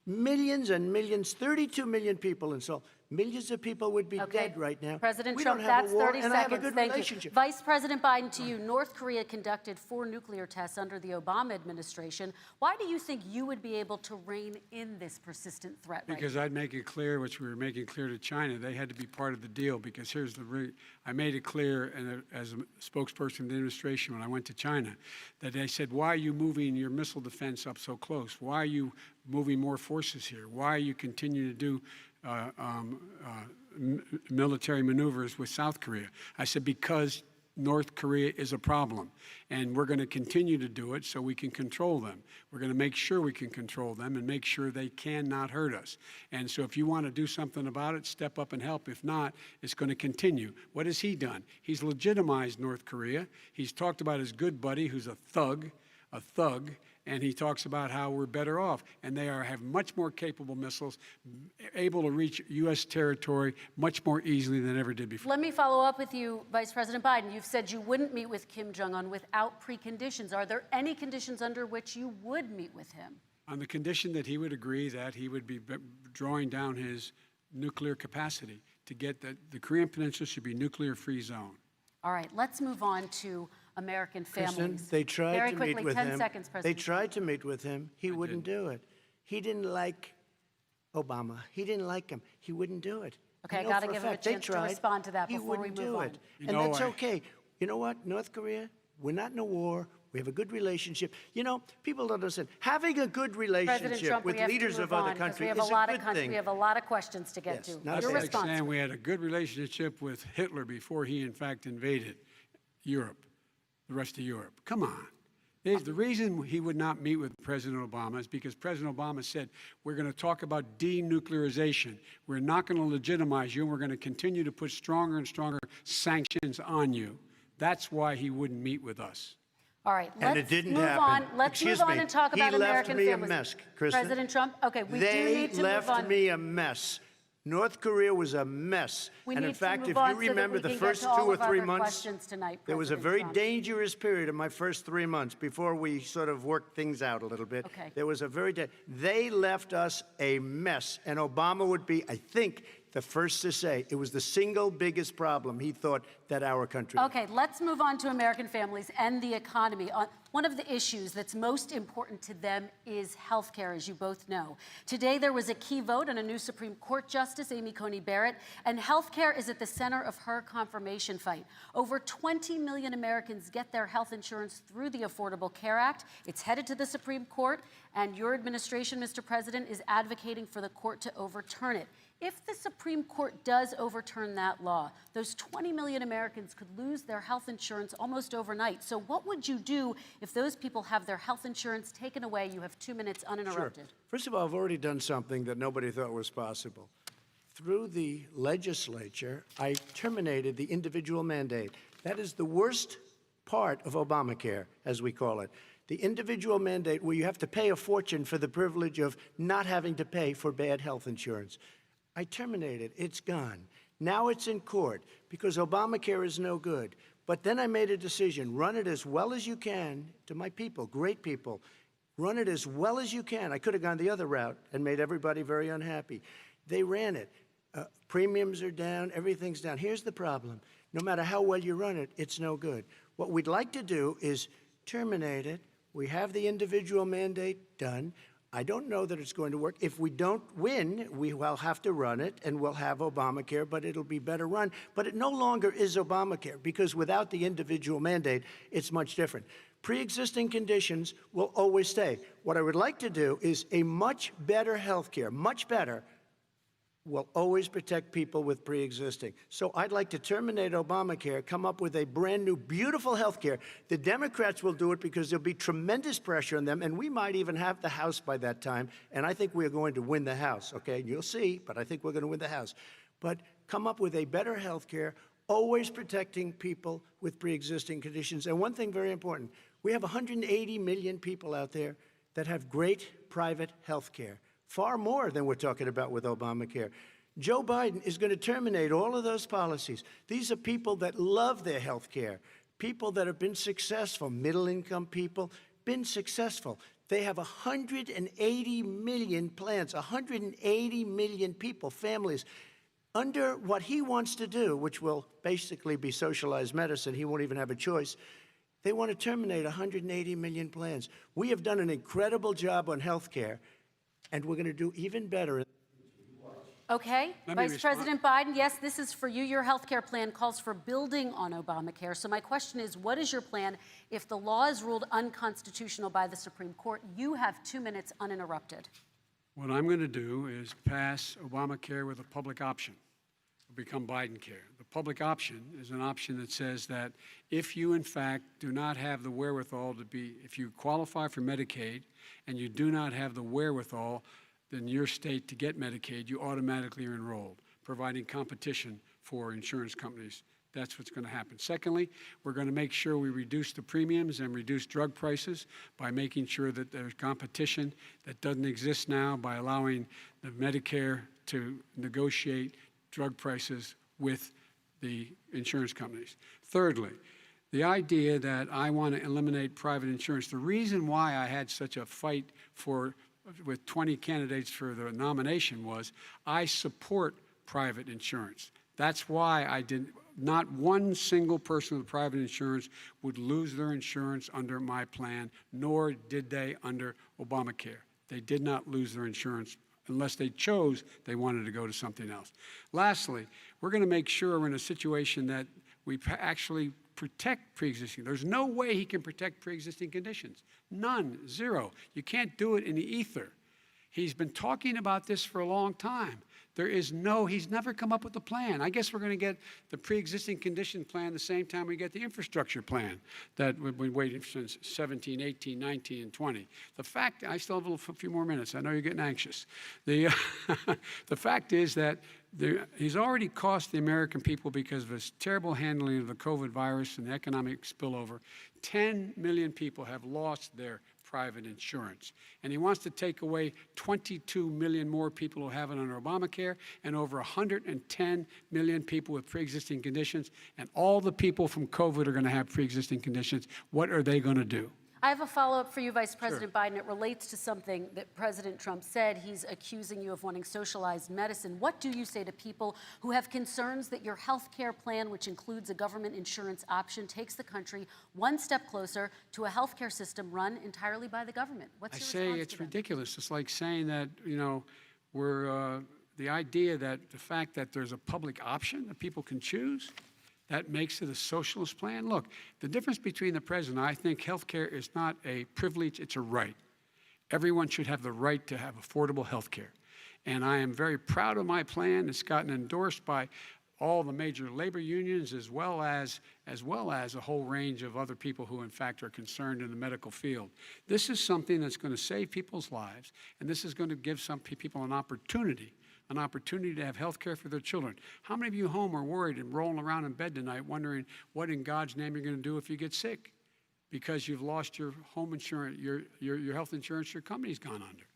millions and millions, 32 million people in Seoul. Millions of people would be dead right now. President we Trump, don't have that's a war, 30 and seconds. I have a good Thank relationship. You. Vice President Biden, to you, North Korea conducted 4 nuclear tests under the Obama administration. Why do you think you would be able to rein in this persistent threat right Because now? I'd make it clear, which we were making clear to China, they had to be part of the deal, because here's the I made it clear, and as a spokesperson of the administration when I went to China, that they said, why are you moving your missile defense up so close? Why are you moving more forces here? Why are you continuing to do military maneuvers with South Korea? I said, because North Korea is a problem, and we're going to continue to do it so we can control them. We're going to make sure we can control them and make sure they cannot hurt us. And so if you want to do something about it, step up and help. If not, it's going to continue. What has he done? He's legitimized North Korea. He's talked about his good buddy, who's a thug, and he talks about how we're better off. And they have much more capable missiles, able to reach U.S. territory much more easily than ever did before. Let me follow up with you, Vice President Biden. You've said you wouldn't meet with Kim Jong-un without preconditions. Are there any conditions under which you would meet with him? On the condition that he would agree that he would be drawing down his nuclear capacity to get the Korean Peninsula should be nuclear-free zone. All right, let's move on to American families. Kristen, they tried Very to quickly, meet with 10 him. seconds, They President. tried to meet with him. He wouldn't do it. He didn't like Obama. He didn't like him. He wouldn't do it. Okay, I know got to for give him a fact, they chance to tried. respond to that He before we wouldn't move do on. it. You And know, that's okay. You know what, North Korea, we're not in a war. We have a good relationship. You know, people don't understand. Having a good President relationship Trump, with we have leaders to of move other on, 'cause countries we have is a lot a of good thing. We have a lot of questions to get Yes, to. not That's Your like response. saying we had a good relationship with Hitler before he, in fact, invaded Europe, the rest of Europe. Come on. The reason he would not meet with President Obama is because President Obama said, we're going to talk about denuclearization. We're not going to legitimize you, and we're going to continue to put stronger and stronger sanctions on you. That's why he wouldn't meet with us. All right, And let's it didn't move happen. on. Let's Excuse move on me. and talk He about left American me a families. mess, Kristen. President Trump, okay, we do They need to move on. left me a mess. North Korea was a mess. We And need in to fact, move if on you so that remember we the can get first to all 2 or of our 3 other months, questions tonight, there was a President very Trump. dangerous period in my first 3 months before we sort of worked things out a little bit. Okay. There was a they left us a mess. And Obama would be, I think, the first to say it was the single biggest problem he thought that our country had. Okay, let's move on to American families and the economy. One of the issues that's most important to them is health care, as you both know. Today, there was a key vote on a new Supreme Court Justice, Amy Coney Barrett, and health care is at the center of her confirmation fight. Over 20 million Americans get their health insurance through the Affordable Care Act. It's headed to the Supreme Court, and your administration, Mr. President, is advocating for the court to overturn it. If the Supreme Court does overturn that law, those 20 million Americans could lose their health insurance almost overnight. So what would you do if those people have their health insurance taken away? You have 2 minutes uninterrupted. Sure. First of all, I've already done something that nobody thought was possible. Through the legislature, I terminated the individual mandate. That is the worst part of Obamacare, as we call it. The individual mandate where you have to pay a fortune for the privilege of not having to pay for bad health insurance. I terminated. It's gone. Now it's in court because Obamacare is no good. But then I made a decision. Run it as well as you can to my people, great people. Run it as well as you can. I could have gone the other route and made everybody very unhappy. They ran it. Premiums are down. Everything's down. Here's the problem. No matter how well you run it, it's no good. What we'd like to do is terminate it. We have the individual mandate done. I don't know that it's going to work. If we don't win, we will have to run it, and we'll have Obamacare, but it'll be better run. But it no longer is Obamacare, because without the individual mandate, it's much different. Pre-existing conditions will always stay. What I would like to do is a much better health care, much better, will always protect people with pre-existing. So I'd like to terminate Obamacare, come up with a brand new, beautiful health care. The Democrats will do it because there'll be tremendous pressure on them, and we might even have the House by that time, and I think we're going to win the House, okay? You'll see, but I think we're going to win the House. But come up with a better health care, always protecting people with pre-existing conditions. And one thing very important, we have 180 million people out there that have great private health care. Far more than we're talking about with Obamacare. Joe Biden is going to terminate all of those policies. These are people that love their health care, people that have been successful, middle-income people, been successful. They have 180 million plans, 180 million people, families, under what he wants to do, which will basically be socialized medicine. He won't even have a choice. They want to terminate 180 million plans. We have done an incredible job on health care, and we're going to do even better. Okay, Let me Vice respond. President Biden, yes, this is for you. Your health care plan calls for building on Obamacare. So my question is, what is your plan if the law is ruled unconstitutional by the Supreme Court? You have 2 minutes uninterrupted. What I'm going to do is pass Obamacare with a public option. It'll become Biden care. The public option is an option that says that if you, in fact, do not have the wherewithal to be, if you qualify for Medicaid and you do not have the wherewithal in your state to get Medicaid, you automatically are enrolled, providing competition for insurance companies. That's what's going to happen. Secondly, we're going to make sure we reduce the premiums and reduce drug prices by making sure that there's competition that doesn't exist now, by allowing the Medicare to negotiate drug prices with the insurance companies. Thirdly, the idea that I want to eliminate private insurance, the reason why I had such a fight with 20 candidates for the nomination was I support private insurance. That's why not one single person with private insurance would lose their insurance under my plan, nor did they under Obamacare. They did not lose their insurance unless they chose they wanted to go to something else. Lastly, we're going to make sure we're in a situation that we actually protect pre-existing. There's no way he can protect pre-existing conditions. None, zero. You can't do it in the ether. He's been talking about this for a long time. He's never come up with a plan. I guess we're going to get the pre-existing condition plan the same time we get the infrastructure plan that we've been waiting since 17, 18, 19, and 20. The fact, I still have a few more minutes. I know you're getting anxious. The fact is that he's already cost the American people, because of his terrible handling of the COVID virus and the economic spillover, 10 million people have lost their private insurance. And he wants to take away 22 million more people who have it under Obamacare, and over 110 million people with pre-existing conditions. And all the people from COVID are going to have pre-existing conditions. What are they going to do? I have a follow-up for you, Vice President Biden. It relates to something that President Trump said. He's accusing you of wanting socialized medicine. What do you say to people who have concerns that your health care plan, which includes a government insurance option, takes the country one step closer to a health care system run entirely by the government? What's your response to It's them? ridiculous. It's like saying that, the idea that the fact that there's a public option that people can choose, that makes it a socialist plan. Look, the difference between the president, I think health care is not a privilege, it's a right. Everyone should have the right to have affordable health care. And I am very proud of my plan. It's gotten endorsed by all the major labor unions, as well as a whole range of other people who, in fact, are concerned in the medical field. This is something that's going to save people's lives, and this is going to give some people an opportunity to have health care for their children. How many of you home are worried and rolling around in bed tonight wondering what in God's name you're going to do if you get sick because you've lost your home insurance, your health insurance your company's gone under?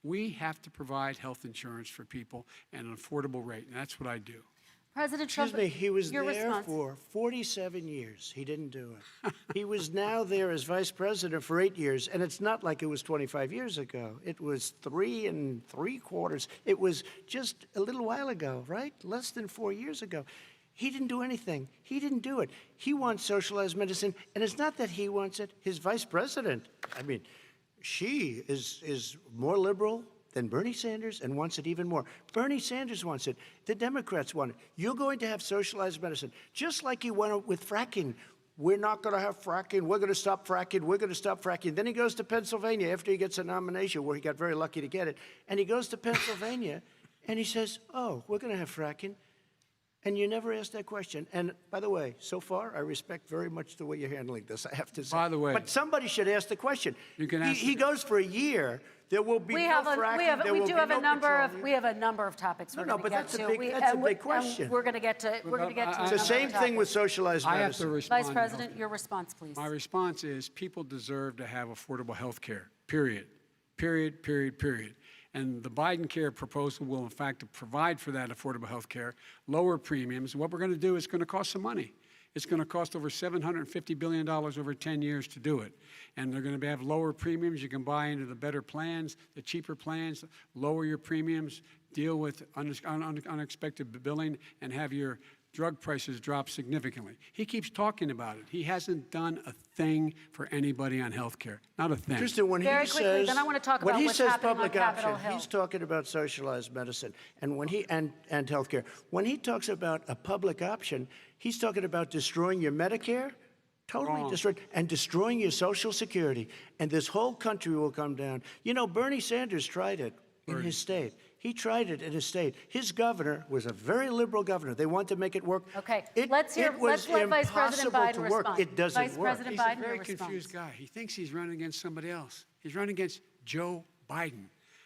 We have to provide health insurance for people at an affordable rate, and that's what I do. President Trump, Excuse me, he was your there response. for 47 years. He didn't do it. He was now there as vice president for 8 years, and it's not like it was 25 years ago. It was 3 3/4. It was just a little while ago, right? Less than 4 years ago. He didn't do anything. He didn't do it. He wants socialized medicine, and it's not that he wants it. His vice president, she is more liberal than Bernie Sanders and wants it even more. Bernie Sanders wants it. The Democrats want it. You're going to have socialized medicine, just like he went with fracking. We're not going to have fracking. We're going to stop fracking. We're going to stop fracking. Then he goes to Pennsylvania after he gets a nomination, where he got very lucky to get it. And he goes to Pennsylvania and he says, oh, we're going to have fracking. And you never asked that question. And by the way, so far, I respect very much the way you're handling this, I have to say. By the way. But somebody should ask the question. You can ask he goes for a year. There will be no fracking. We have a number of topics we're going to get to. That's a big question. We're going to get to. It's the same thing with socialized I have to medicine. respond. Vice President, your response, please. My response is people deserve to have affordable health care, period. Period, period, period. And the Biden care proposal will, in fact, provide for that affordable health care, lower premiums. What we're going to do is going to cost some money. It's going to cost over $750 billion over 10 years to do it. And they're going to have lower premiums. You can buy into the better plans, the cheaper plans, lower your premiums, deal with unexpected billing, and have your drug prices drop significantly. He keeps talking about it. He hasn't done a thing for anybody on health care. Not a thing. Kristen, when Very he quickly, says, then I want to talk when about he what's says happening on public Capitol option, Hill. he's talking about socialized medicine and health care. When he talks about a public option, he's talking about destroying your Medicare, totally destroyed, and destroying your Social Security. And this whole country will come down. You know, Bernie Sanders tried it in his state. He tried it in his state. His governor was a very liberal governor. They wanted to make it work. Okay, let's let Vice President Biden respond. It doesn't Vice work. President He's Biden, a very your confused response. guy. He thinks he's running against somebody else. He's running against Joe Biden.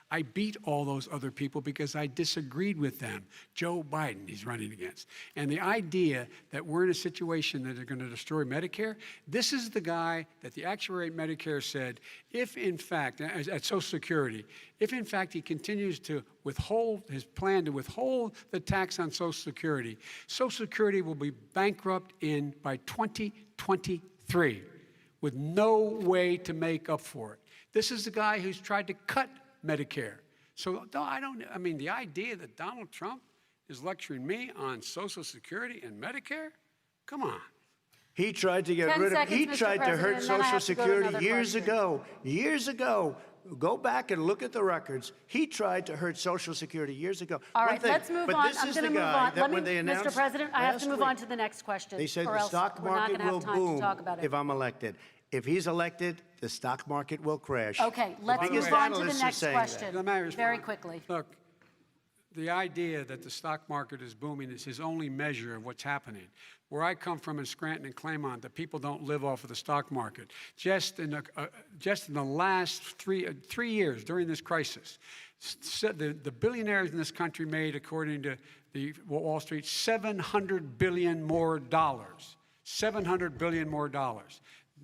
I beat all those other people because I disagreed with them. Joe Biden he's running against. And the idea that we're in a situation that they're going to destroy Medicare, this is the guy that the actuary at Medicare said, if in fact, at Social Security, if in fact he continues to withhold his plan to withhold the tax on Social Security will be bankrupt by 2023 with no way to make up for it. This is the guy who's tried to cut Medicare. So the idea that Donald Trump is lecturing me on Social Security and Medicare, come on. He tried to get rid of, he tried to hurt Social Security years ago. Years ago. Go back and look at the records. He tried to hurt Social Security years ago. All right, let's move on. I'm going to move on. Mr. President, I have to move on to the next question. They said or the else stock we're not market going to have will time to boom talk about it. if I'm elected. If he's elected, the stock market will crash. Okay, let's move on to the next question. Very quickly. Look, the idea that the stock market is booming is his only measure of what's happening. Where I come from in Scranton and Claymont, the people don't live off of the stock market. Just in the last three years during this crisis, the billionaires in this country made, according to the Wall Street, $700 billion more dollars. $700 billion more dollars.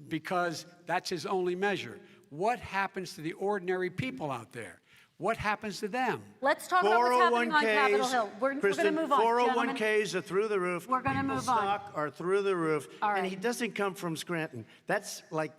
Because that's his only measure. What happens to the ordinary people out there? What happens to them? Let's talk about what's happening on Capitol Hill. We're going to move on, 401ks are through the roof. We're going to move on. Stock are through the roof. All right. And he doesn't come from Scranton. That's like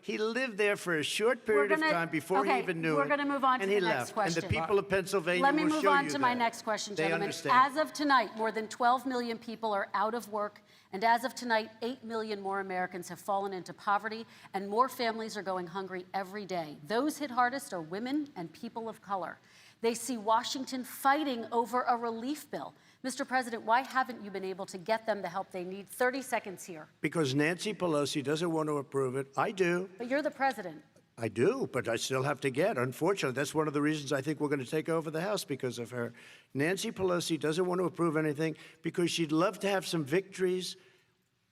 he lived there for a short period of time before he even knew it. We're going to move on to the next question. And the people of Pennsylvania will show you that. Let me move on to my next question, gentlemen. They understand. As of tonight, more than 12 million people are out of work. And as of tonight, 8 million more Americans have fallen into poverty, and more families are going hungry every day. Those hit hardest are women and people of color. They see Washington fighting over a relief bill. Mr. President, why haven't you been able to get them the help they need? 30 seconds here. Because Nancy Pelosi doesn't want to approve it. I do. But you're the president. I do, but I still have to get. Unfortunately, that's one of the reasons I think we're going to take over the House, because of her. Nancy Pelosi doesn't want to approve anything because she'd love to have some victories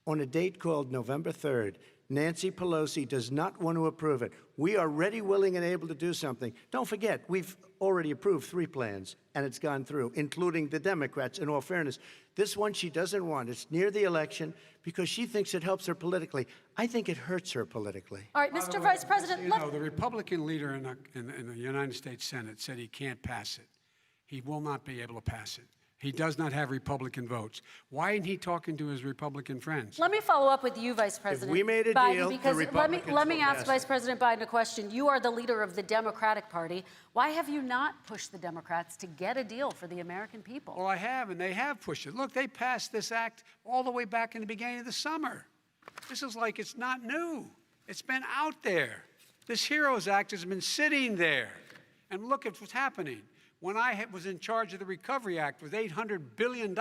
on a date called November 3rd. Nancy Pelosi does not want to approve it. We are ready, willing, and able to do something. Don't forget, we've already approved 3 plans, and it's gone through, including the Democrats, in all fairness. This one she doesn't want. It's near the election because she thinks it helps her politically. I think it hurts her politically. All right, Mr. Vice President. The Republican leader in the United States Senate said he can't pass it. He will not be able to pass it. He does not have Republican votes. Why isn't he talking to his Republican friends? Let me follow up with you, Vice President we made a Biden, deal, because the Republicans let me will ask pass Vice it. President Biden a question. You are the leader of the Democratic Party. Why have you not pushed the Democrats to get a deal for the American people? Well, I have, and they have pushed it. Look, they passed this act all the way back in the beginning of the summer. This is like it's not new. It's been out there. This HEROES Act has been sitting there. And look at what's happening. When I was in charge of the Recovery Act with $800 billion,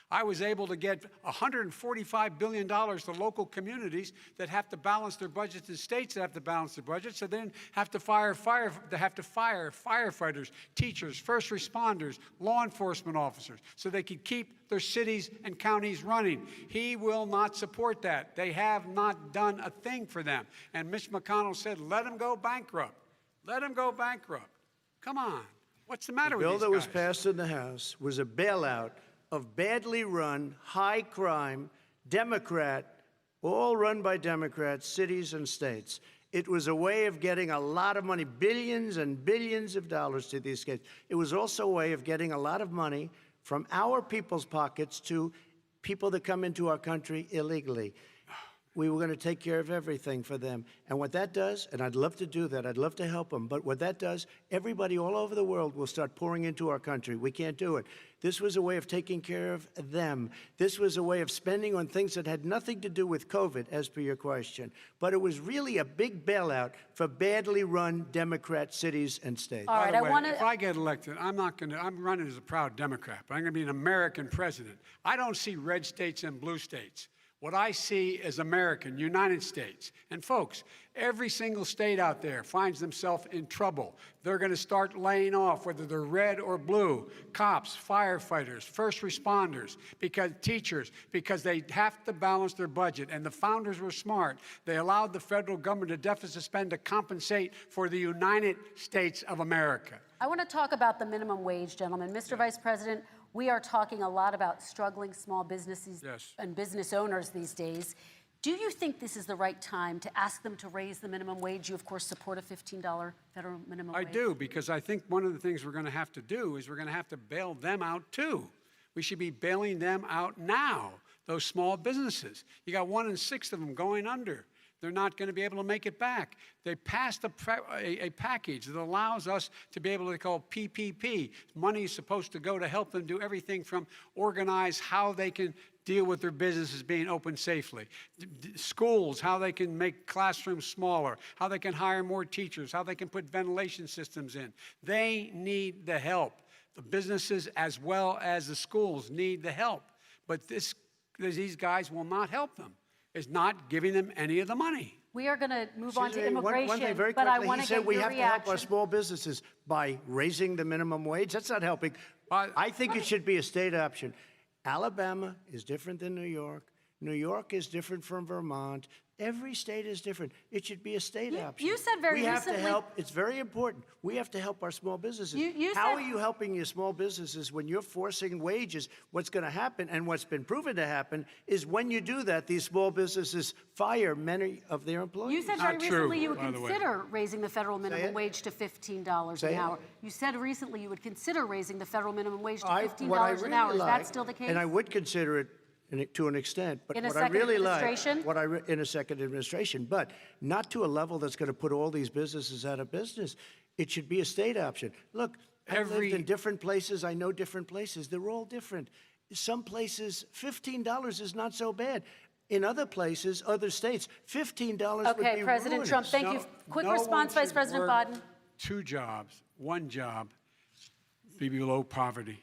I was able to get $145 billion to local communities that have to balance their budgets and states that have to balance their budgets, so then have to fire firefighters, teachers, first responders, law enforcement officers, so they can keep their cities and counties running. He will not support that. They have not done a thing for them. And Mitch McConnell said, let them go bankrupt. Let them go bankrupt. Come on. What's the matter with these guys? The bill that was passed in the House was a bailout of badly run, high-crime, Democrat, all run by Democrats, cities and states. It was a way of getting a lot of money, billions and billions of dollars to these states. It was also a way of getting a lot of money from our people's pockets to people that come into our country illegally. We were going to take care of everything for them. And what that does, and I'd love to do that, I'd love to help them, but what that does, everybody all over the world will start pouring into our country. We can't do it. This was a way of taking care of them. This was a way of spending on things that had nothing to do with COVID, as per your question. But it was really a big bailout for badly run Democrat cities and states. All right, By the way, if I get elected, I'm running as a proud Democrat, but I'm going to be an American president. I don't see red states and blue states. What I see is American, United States. And folks, every single state out there finds themselves in trouble. They're going to start laying off, whether they're red or blue, cops, firefighters, first responders, teachers, because they have to balance their budget. And the founders were smart. They allowed the federal government to deficit spend to compensate for the United States of America. I want to talk about the minimum wage, gentlemen. Mr. Vice President, we are talking a lot about struggling small businesses and business owners these days. Do you think this is the right time to ask them to raise the minimum wage? You, of course, support a $15 federal minimum wage. I do, because I think one of the things we're going to have to do is we're going to have to bail them out, too. We should be bailing them out now, those small businesses. You got 1 in 6 of them going under. They're not going to be able to make it back. They passed a package that allows us to be able to call PPP. Money is supposed to go to help them do everything from organize how they can deal with their businesses being open safely. Schools, how they can make classrooms smaller, how they can hire more teachers, how they can put ventilation systems in. They need the help. The businesses as well as the schools need the help. But these guys will not help them. Is not giving them any of the money. We are going to move on to immigration, one thing very but I quickly, want he to get said we your have reaction. to help our small businesses by raising the minimum wage. That's not helping. I think it should be a state option. Alabama is different than New York. New York is different from Vermont. Every state is different. It should be a state option. You said very recently. We have recently. to help. It's very important. We have to help our small businesses. How are you helping your small businesses when you're forcing wages? What's going to happen, and what's been proven to happen, is when you do that, these small businesses fire many of their employees. You said very recently you would consider raising the federal minimum wage to $15 an hour. You said recently you would consider raising the federal minimum wage to $15 an hour. Is that still the case? And I would consider it to an extent, but in a what I second really administration? like, in a second administration, but not to a level that's going to put all these businesses out of business. It should be a state option. Look, I've lived in different places. I know different places. They're all different. Some places, $15 is not so bad. In other places, other states, $15 would be Okay, President ruinous. Trump, thank you. Quick response, Vice President Biden. 2 jobs, 1 job, be below poverty.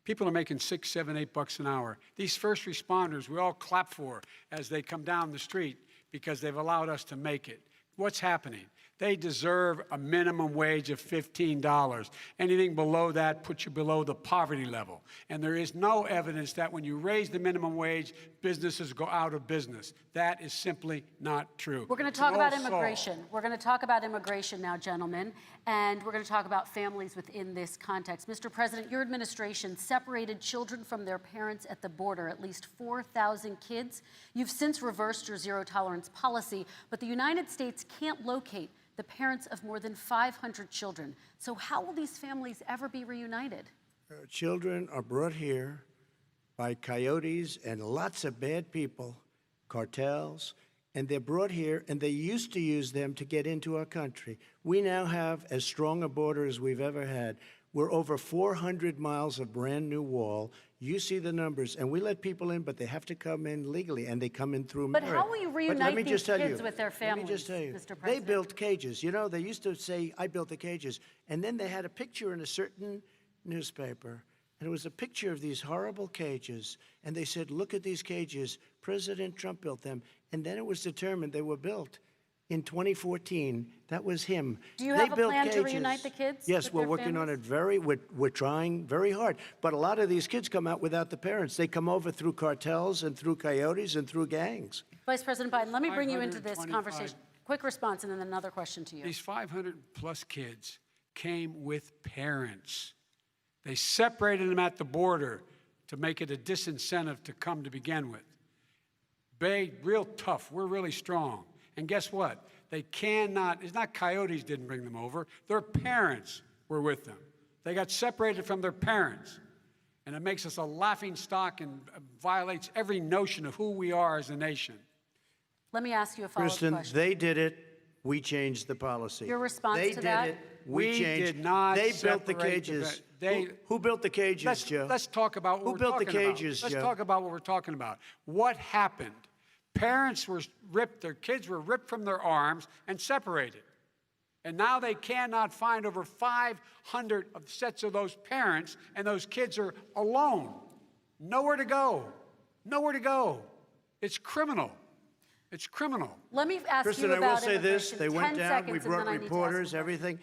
People are making $6, $7, $8 an hour. These first responders, we all clap for as they come down the street because they've allowed us to make it. What's happening? They deserve a minimum wage of $15. Anything below that puts you below the poverty level. And there is no evidence that when you raise the minimum wage, businesses go out of business. That is simply not true. We're going to talk about immigration. We're going to talk about immigration now, gentlemen, and we're going to talk about families within this context. Mr. President, your administration separated children from their parents at the border, at least 4,000 kids. You've since reversed your zero-tolerance policy, but the United States can't locate the parents of more than 500 children. So how will these families ever be reunited? Children are brought here by coyotes and lots of bad people, cartels, and they're brought here, and they used to use them to get into our country. We now have as strong a border as we've ever had. We're over 400 miles of brand new wall. You see the numbers, and we let people in, but they have to come in legally, and they come in through But merit. how will you But let reunite me these just tell kids you, with their Let me families, just tell you, Mr. they President? built cages. You know, they used to say, I built the cages. And then they had a picture in a certain newspaper, and it was a picture of these horrible cages. And they said, look at these cages. President Trump built them. And then it was determined they were built in 2014. That was him. Do you They have a built plan to cages. reunite the kids Yes, with we're their working on families? it we're trying very hard. But a lot of these kids come out without the parents. They come over through cartels and through coyotes and through gangs. Vice President Biden, let me bring you into this 525 conversation. Quick response, and then another question to you. These 500-plus kids came with parents. They separated them at the border to make it a disincentive to come to begin with. Real tough. We're really strong. And guess what? They cannot, it's not coyotes didn't bring them over. Their parents were with them. They got separated from their parents. And it makes us a laughing stock and violates every notion of who we are as a nation. Let me ask you a follow-up Kristen, question. they did it. We changed the policy. Your response they to did that? it. We changed. did not They built the separate cages. they- Who built the cages, Joe? Let's talk about what Who we're built the talking about. cages, Let's Joe? talk about what we're talking about. What happened? Parents were ripped, their kids were ripped from their arms and separated. And now they cannot find over 500 sets of those parents, and those kids are alone. Nowhere to go. Nowhere to go. It's criminal. It's criminal. Let me ask Kristen, you I will about say this. immigration. They went 10 down. seconds, We and then brought I need to ask reporters, you a question. everything.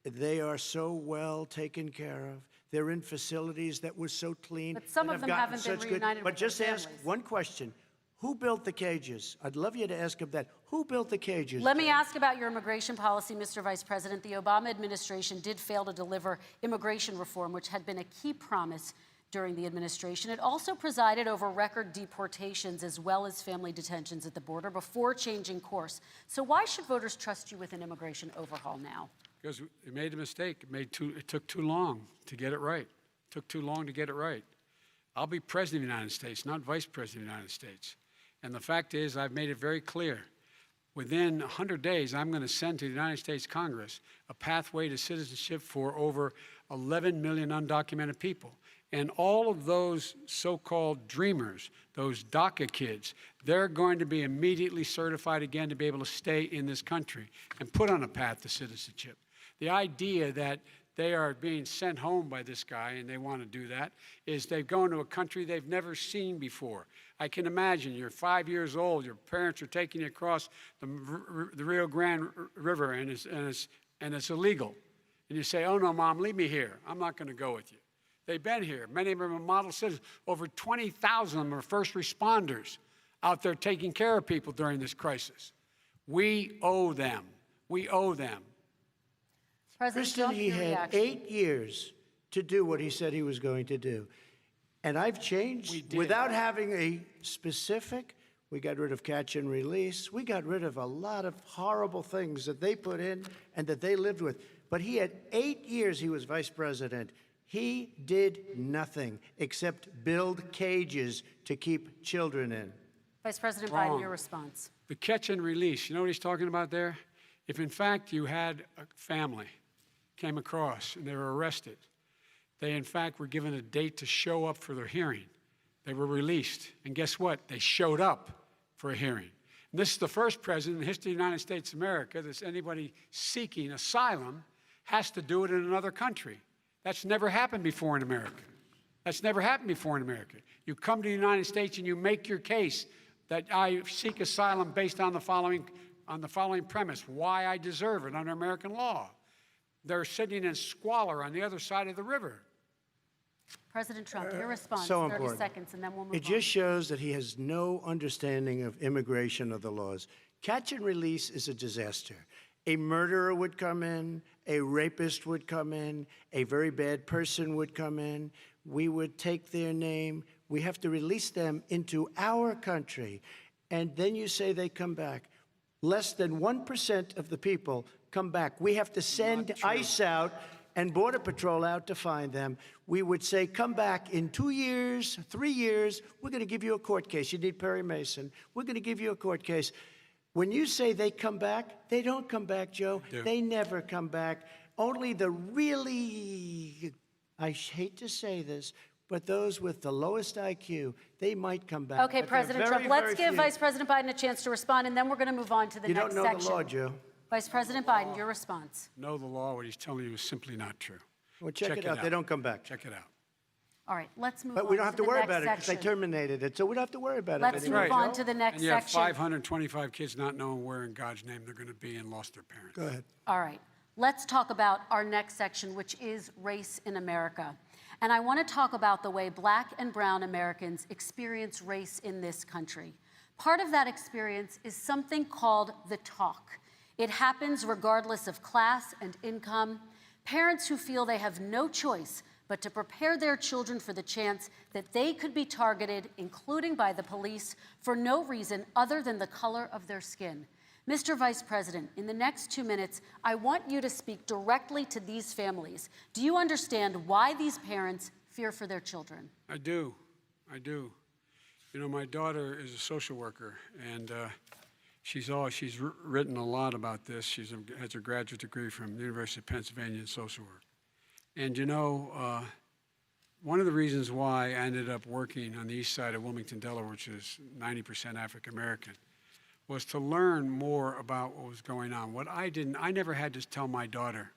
They are so well taken care of. They're in facilities that were so clean. But some and of have them gotten haven't been such reunited But with their just ask families. one question. Who built the cages? I'd love you to ask him that. Who built the cages? Let me ask about your immigration policy, Mr. Vice President. The Obama administration did fail to deliver immigration reform, which had been a key promise during the administration. It also presided over record deportations as well as family detentions at the border before changing course. So why should voters trust you with an immigration overhaul now? Because it made a mistake. It took too long to get it right. It took too long to get it right. I'll be president of the United States, not vice president of the United States. And the fact is, I've made it very clear. Within 100 days, I'm going to send to the United States Congress a pathway to citizenship for over 11 million undocumented people. And all of those so-called dreamers, those DACA kids, they're going to be immediately certified again to be able to stay in this country and put on a path to citizenship. The idea that they are being sent home by this guy, and they want to do that, is they've gone to a country they've never seen before. I can imagine you're 5 years old, your parents are taking you across the Rio Grande River, and it's illegal. And you say, oh, no, Mom, leave me here. I'm not going to go with you. They've been here. Many of them are model citizens. Over 20,000 of them are first responders out there taking care of people during this crisis. We owe them. We owe them. President Kristen, Trump, he your had reaction. 8 years to do what he said he was going to do. And I've changed. We did. Without having a specific, we got rid of catch and release. We got rid of a lot of horrible things that they put in and that they lived with. But he had 8 years he was vice president. He did nothing except build cages to keep children in. Vice President Wrong. Biden, your response. The catch and release, you know what he's talking about there? If in fact you had a family came across and they were arrested, they in fact were given a date to show up for their hearing. They were released, and guess what? They showed up for a hearing. And this is the first president in the history of the United States of America that anybody seeking asylum has to do it in another country. That's never happened before in America. That's never happened before in America. You come to the United States and you make your case that I seek asylum based on the following premise, why I deserve it under American law. They're sitting in squalor on the other side of the river. President Trump, your response, So 30 important. seconds, and then we'll move It on. just shows that he has no understanding of immigration or the laws. Catch and release is a disaster. A murderer would come in, a rapist would come in, a very bad person would come in. We would take their name. We have to release them into our country. And then you say they come back. Less than 1% of the people come back. We have to send ICE out and Border Patrol out to find them. We would say, come back in 2 years, 3 years. We're going to give you a court case. You need Perry Mason. We're going to give you a court case. When you say they come back, they don't come back, Joe. They do. They never come back. only the really, I hate to say this, but those with the lowest IQ, they might come back. Okay, But they're President very, Trump, let's very give few. Vice President Biden a chance to respond, and then we're going to move on to the You next don't know section. the law, Joe. Vice President Biden, your response. Know the law, what he's telling you is simply not true. Well, check it out. They don't come back. Check it out. All right, let's move on But we don't have to worry the next about it because they section. terminated it, so we don't have to worry about Let's it move anymore. on to the next And you have section. 525 kids not knowing where in God's name they're going to be and lost their parents. Go ahead. All right, let's talk about our next section, which is race in America. And I want to talk about the way Black and brown Americans experience race in this country. Part of that experience is something called the talk. It happens regardless of class and income. Parents who feel they have no choice but to prepare their children for the chance that they could be targeted, including by the police, for no reason other than the color of their skin. Mr. Vice President, in the next 2 minutes, I want you to speak directly to these families. Do you understand why these parents fear for their children? I do. I do. You know, my daughter is a social worker, and she's written a lot about this. She has her graduate degree from the University of Pennsylvania in social work. And you know, one of the reasons why I ended up working on the east side of Wilmington, Delaware, which is 90% African American, was to learn more about what was going on. What I never had to tell my daughter,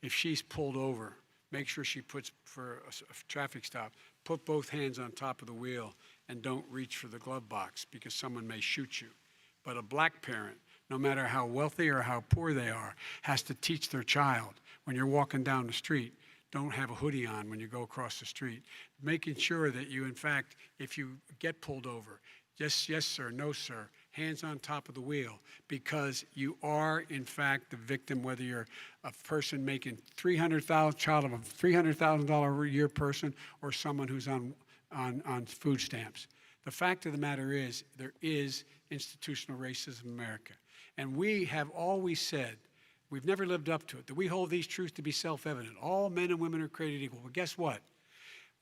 if she's pulled over, make sure she puts, for a traffic stop, put both hands on top of the wheel and don't reach for the glove box because someone may shoot you. But a black parent, no matter how wealthy or how poor they are, has to teach their child when you're walking down the street, don't have a hoodie on when you go across the street. Making sure that you, in fact, if you get pulled over, just yes, sir, no, sir, hands on top of the wheel, because you are, in fact, the victim, whether you're a person making child of a $300,000 a year person or someone who's on food stamps. The fact of the matter is, there is institutional racism in America. And we have always said, we've never lived up to it, that we hold these truths to be self-evident. All men and women are created equal. But guess what?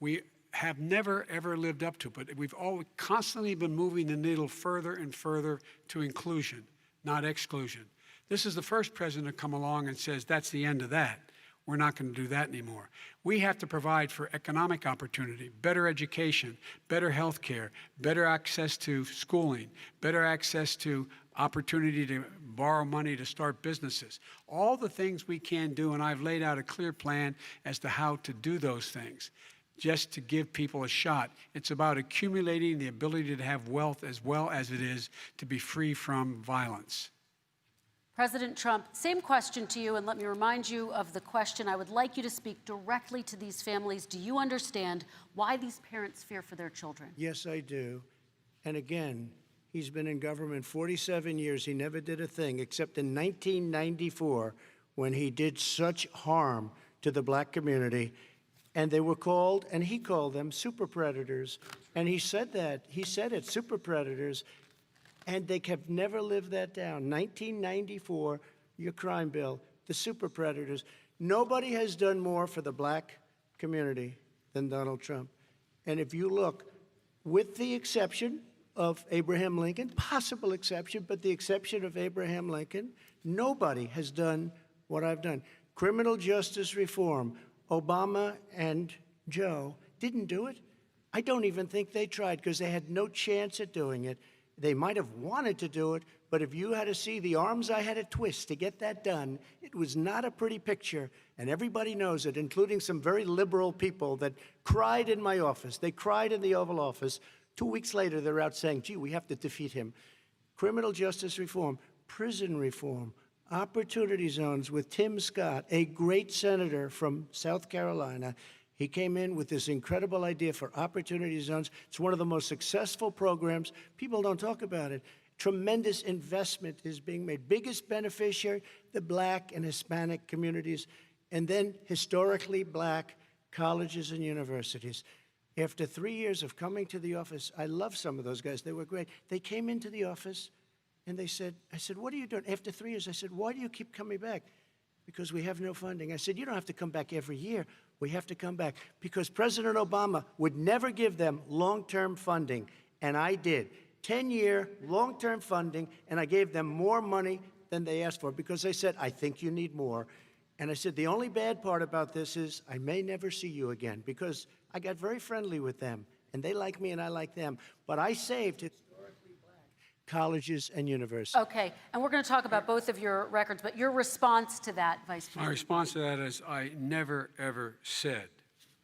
We have never, ever lived up to it, but we've always constantly been moving the needle further and further to inclusion, not exclusion. This is the first president to come along and says, that's the end of that. We're not going to do that anymore. We have to provide for economic opportunity, better education, better health care, better access to schooling, better access to opportunity to borrow money to start businesses. All the things we can do, and I've laid out a clear plan as to how to do those things, just to give people a shot. It's about accumulating the ability to have wealth as well as it is to be free from violence. President Trump, same question to you, and let me remind you of the question. I would like you to speak directly to these families. Do you understand why these parents fear for their children? Yes, I do. And again, he's been in government 47 years. He never did a thing except in 1994 when he did such harm to the black community. And they were called, and he called them super predators. And he said that. He said it, super predators. And they have never lived that down. 1994, your crime bill, the super predators. Nobody has done more for the black community than Donald Trump. And if you look, with the exception of Abraham Lincoln, possible exception, but the exception of Abraham Lincoln, nobody has done what I've done. Criminal justice reform, Obama and Joe didn't do it. I don't even think they tried because they had no chance at doing it. They might have wanted to do it, but if you had to see the arms I had to twist to get that done, it was not a pretty picture, and everybody knows it, including some very liberal people that cried in my office. They cried in the Oval Office. 2 weeks later, they're out saying, gee, we have to defeat him. Criminal justice reform, prison reform, opportunity zones with Tim Scott, a great senator from South Carolina. He came in with this incredible idea for opportunity zones. It's one of the most successful programs. People don't talk about it. Tremendous investment is being made. Biggest beneficiary, the black and Hispanic communities, and then historically black colleges and universities. After 3 years of coming to the office, I love some of those guys. They were great. They came into the office and they said, I said, what are you doing? After 3 years, I said, why do you keep coming back? Because we have no funding. I said, you don't have to come back every year. We have to come back because President Obama would never give them long-term funding, and I did. 10-year long-term funding, and I gave them more money than they asked for because they said, I think you need more. And I said, the only bad part about this is I may never see you again, because I got very friendly with them, and they like me and I like them. But I saved historically black colleges and universities. Okay, and we're going to talk about both of your records, but your response to that, Vice President? My response to that is I never, ever said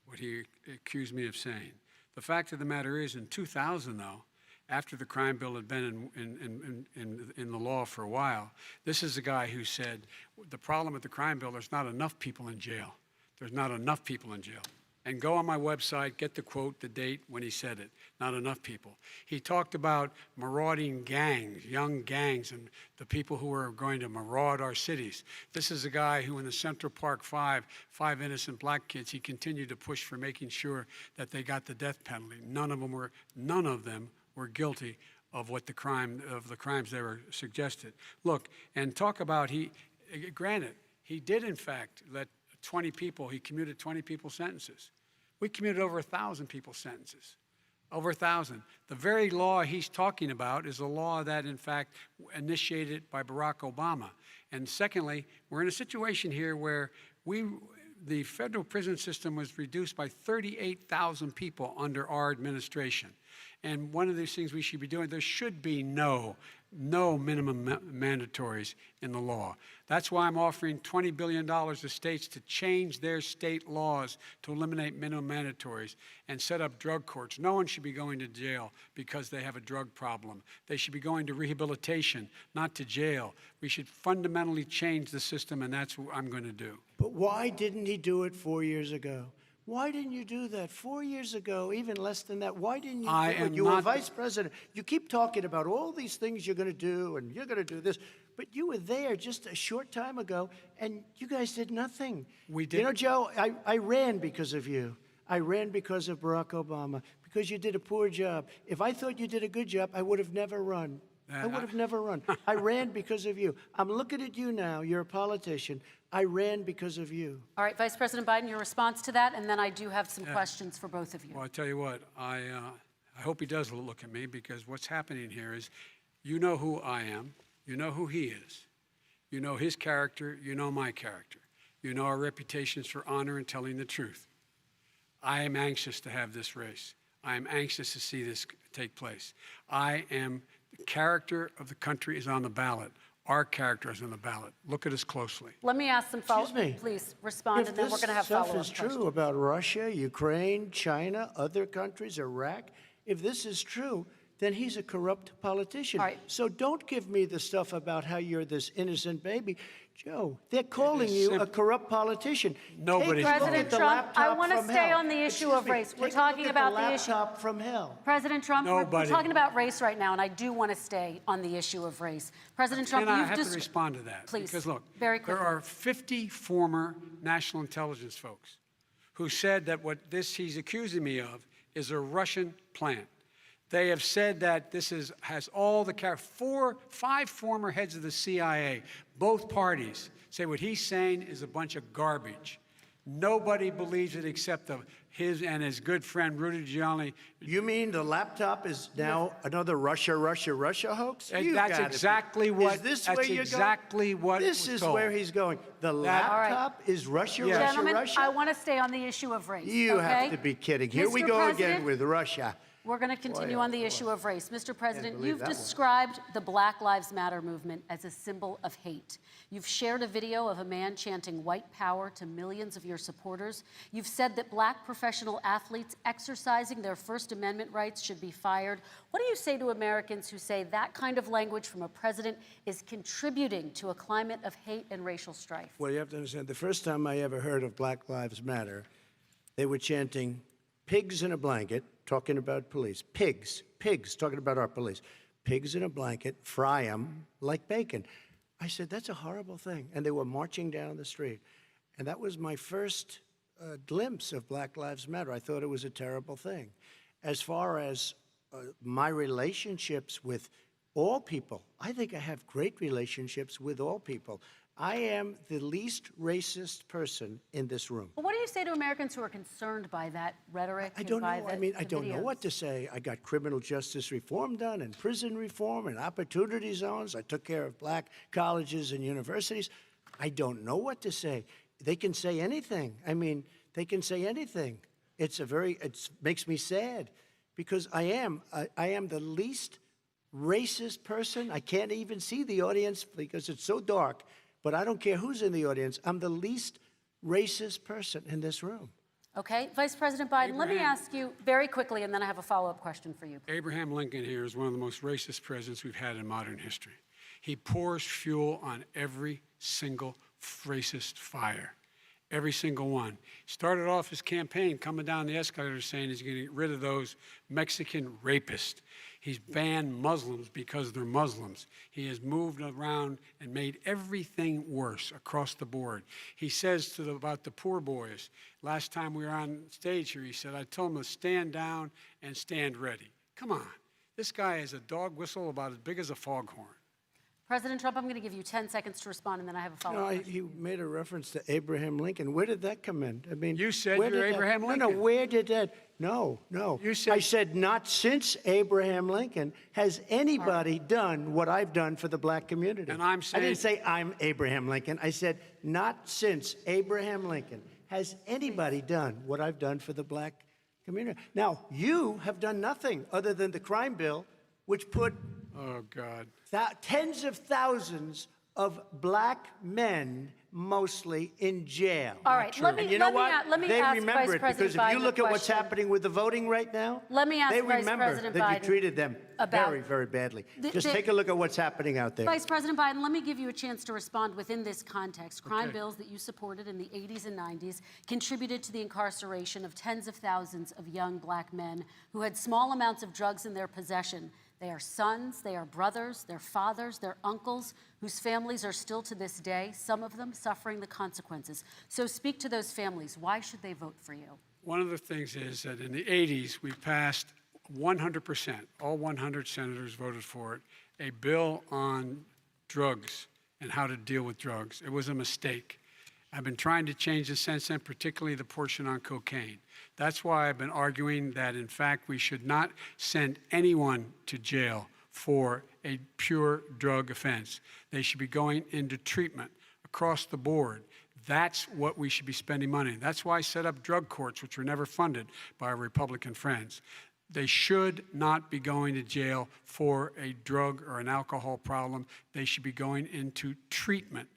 what he accused me of saying. The fact of the matter is, in 2000, though, after the crime bill had been in the law for a while, this is a guy who said, the problem with the crime bill, there's not enough people in jail. There's not enough people in jail. And go on my website, get the quote, the date when he said it. Not enough people. He talked about marauding gangs, young gangs, and the people who are going to maraud our cities. This is a guy who in the Central Park five innocent black kids, he continued to push for making sure that they got the death penalty. None of them were guilty of the crimes they were suggested. Look, and talk about granted, he did in fact let 20 people, he commuted 20 people's sentences. We commuted over 1,000 people's sentences. Over 1,000. The very law he's talking about is a law that, in fact, initiated by Barack Obama. And secondly, we're in a situation here where the federal prison system was reduced by 38,000 people under our administration. And one of these things we should be doing, there should be no minimum mandatories in the law. That's why I'm offering $20 billion to states to change their state laws to eliminate minimum mandatories and set up drug courts. No one should be going to jail because they have a drug problem. They should be going to rehabilitation, not to jail. We should fundamentally change the system, and that's what I'm going to do. But why didn't he do it 4 years ago? Why didn't you do that 4 years ago, even less than that? Why didn't you do it? You were vice president. You keep talking about all these things you're going to do, and you're going to do this. But you were there just a short time ago, and you guys did nothing. We did. You know, Joe, I ran because of you. I ran because of Barack Obama, because you did a poor job. If I thought you did a good job, I would have never run. I would have never run. I ran because of you. I'm looking at you now. You're a politician. I ran because of you. All right, Vice President Biden, your response to that, and then I do have some questions for both of you. Well, I tell you what, I hope he does look at me, because what's happening here is, you know who I am, you know who he is, you know his character, you know my character, you know our reputations for honor and telling the truth. I am anxious to have this race. I am anxious to see this take place. The character of the country is on the ballot. Our character is on the ballot. Look at us closely. Let me ask some follow-up. Please respond, and then we're going to have follow-up questions. If this stuff is true about Russia, Ukraine, China, other countries, Iraq, if this is true, then he's a corrupt politician. All right. So don't give me the stuff about how you're this innocent baby. Joe, they're calling you a corrupt politician. Nobody's President Trump, I want to stay on the issue of race. We're talking about the issue. Laptop from hell. President Trump, we're talking about race right now, and I do want to stay on the issue of race. President Trump, I have to respond to that. Please, because look, very quickly. there are 50 former national intelligence folks who said that what he's accusing me of is a Russian plant. They have said that this has all the five former heads of the CIA, both parties, say what he's saying is a bunch of garbage. Nobody believes it except his and his good friend Rudy Giuliani. You mean the laptop is now another Russia hoax? That's exactly what. Is this where you're going? This is where he's going. The laptop is Russia. Gentlemen, I want to stay on the issue of race. You have to be kidding. Here we go again with Russia. We're going to continue on the issue of race. Mr. President, you've described the Black Lives Matter movement as a symbol of hate. You've shared a video of a man chanting white power to millions of your supporters. You've said that black professional athletes exercising their First Amendment rights should be fired. What do you say to Americans who say that kind of language from a president is contributing to a climate of hate and racial strife? Well, you have to understand, the first time I ever heard of Black Lives Matter, they were chanting pigs in a blanket, talking about police. Pigs, talking about our police. Pigs in a blanket, fry them like bacon. I said, that's a horrible thing. And they were marching down the street. And that was my first glimpse of Black Lives Matter. I thought it was a terrible thing. As far as my relationships with all people, I think I have great relationships with all people. I am the least racist person in this room. Well, what do you say to Americans who are concerned by that rhetoric? I don't know. I mean, I don't know what to say. I got criminal justice reform done, and prison reform, and opportunity zones. I took care of black colleges and universities. I don't know what to say. they can say anything. I mean, they can say anything. It makes me sad because I am the least racist person. I can't even see the audience because it's so dark, but I don't care who's in the audience. I'm the least racist person in this room. Okay, Vice President Biden, let me ask you very quickly, and then I have a follow-up question for you. Abraham Lincoln here is one of the most racist presidents we've had in modern history. He pours fuel on every single racist fire, every single one. He started off his campaign coming down the escalator saying he's going to get rid of those Mexican rapists. He's banned Muslims because they're Muslims. He has moved around and made everything worse across the board. He says about the poor boys, last time we were on stage here, he said, I told them to stand down and stand ready. Come on. This guy is a dog whistle about as big as a foghorn. President Trump, I'm going to give you 10 seconds to respond, and then I have a follow-up question. You made a reference to Abraham Lincoln. Where did that come in? I mean, You said you're Abraham Lincoln. No, where did that? No. You said, I said not since Abraham Lincoln has anybody done what I've done for the black community. And I'm saying, I didn't say I'm Abraham Lincoln. I said not since Abraham Lincoln has anybody done what I've done for the black community. Now, you have done nothing other than the crime bill, which put oh, God. Tens of thousands of black men, mostly, in jail. All right, let me and you know what? let me they ask remember Vice it President because if you Biden look a at what's question. happening with the voting right now, Let me ask they Vice remember President that Biden you treated them about very, very badly. Just the- take a look at what's happening out there. Vice President Biden, let me give you a chance to respond within this context. Crime Okay. bills that you supported in the 80s and 90s contributed to the incarceration of tens of thousands of young black men who had small amounts of drugs in their possession. They are sons, they are brothers, they're fathers, they're uncles, whose families are still to this day, some of them suffering the consequences. So speak to those families. Why should they vote for you? One of the things is that in the 80s, we passed 100%, all 100 senators voted for it, a bill on drugs and how to deal with drugs. It was a mistake. I've been trying to change the since then, particularly the portion on cocaine. That's why I've been arguing that, in fact, we should not send anyone to jail for a pure drug offense. They should be going into treatment across the board. That's what we should be spending money on. That's why I set up drug courts, which were never funded by our Republican friends. They should not be going to jail for a drug or an alcohol problem. They should be going into treatment.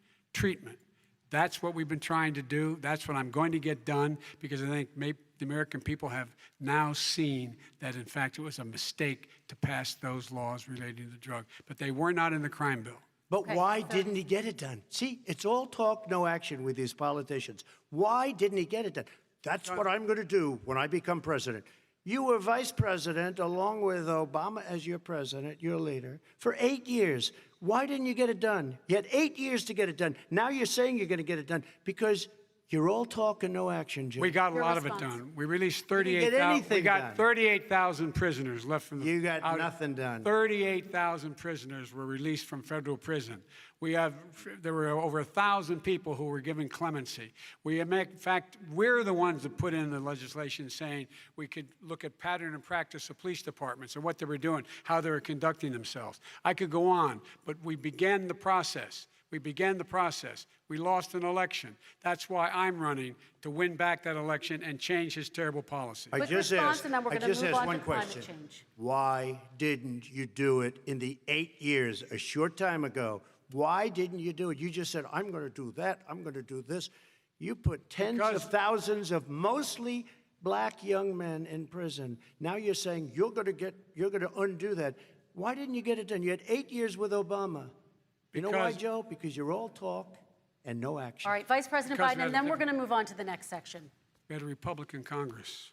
That's what we've been trying to do. That's what I'm going to get done because I think maybe the American people have now seen that, in fact, it was a mistake to pass those laws relating to drug. But they were not in the crime bill. But why didn't he get it done? See, it's all talk, no action with these politicians. Why didn't he get it done? That's what I'm going to do when I become president. You were vice president along with Obama as your president, your leader, for 8 years. Why didn't you get it done? You had 8 years to get it done. Now you're saying you're going to get it done because you're all talk and no action, Jim. We got a Your lot of it response. done. We released You didn't get 38,000. anything We got done. 38,000 prisoners left from the. You got nothing done. 38,000 prisoners were released from federal prison. There were over 1,000 people who were given clemency. In fact, we're the ones that put in the legislation saying we could look at pattern and practice of police departments and what they were doing, how they were conducting themselves. I could go on, but we began the process. We lost an election. That's why I'm running to win back that election and change his terrible policy. I Quick just response, asked, and then we're I gonna just move asked on one to climate question. change. Why didn't you do it in the 8 years, a short time ago? Why didn't you do it? You just said, I'm going to do that, I'm going to do this. You put tens of thousands of mostly black young men in prison. Now you're saying you're going to undo that. Why didn't you get it done? You had 8 years with Obama. You know why, Joe? Because you're all talk and no action. All right, Vice President Because Biden, and then we're going to move on to the next section. We had a Republican Congress.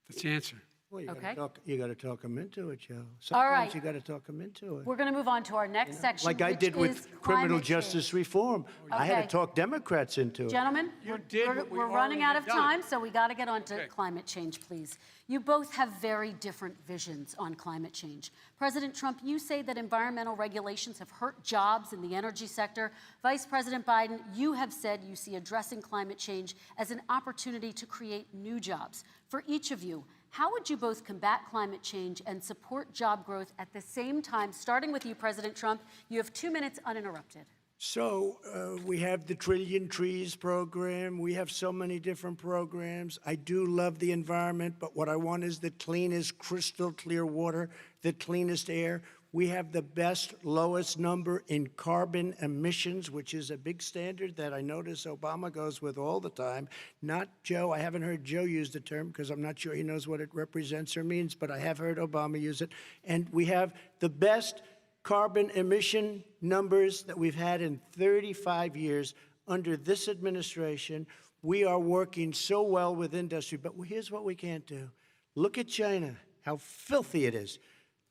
That's the answer. Well, you Okay. got to talk them into it, Joe. All Sometimes right. you got to talk them into it. We're going to move on to our next section, Like I which did is with criminal climate justice change. reform. I had Okay. to talk Democrats into it. Gentlemen, You did we're what we running out of already done. time, so we got to get on to Okay. climate change, please. You both have very different visions on climate change. President Trump, you say that environmental regulations have hurt jobs in the energy sector. Vice President Biden, you have said you see addressing climate change as an opportunity to create new jobs. For each of you, how would you both combat climate change and support job growth at the same time? Starting with you, President Trump, you have 2 minutes uninterrupted. So we have the Trillion Trees program. We have so many different programs. I do love the environment, but what I want is the cleanest, crystal clear water, the cleanest air. We have the best, lowest number in carbon emissions, which is a big standard that I notice Obama goes with all the time. Not Joe. I haven't heard Joe use the term because I'm not sure he knows what it represents or means, but I have heard Obama use it. And we have the best carbon emission numbers that we've had in 35 years under this administration. We are working so well with industry, but here's what we can't do. Look at China, how filthy it is.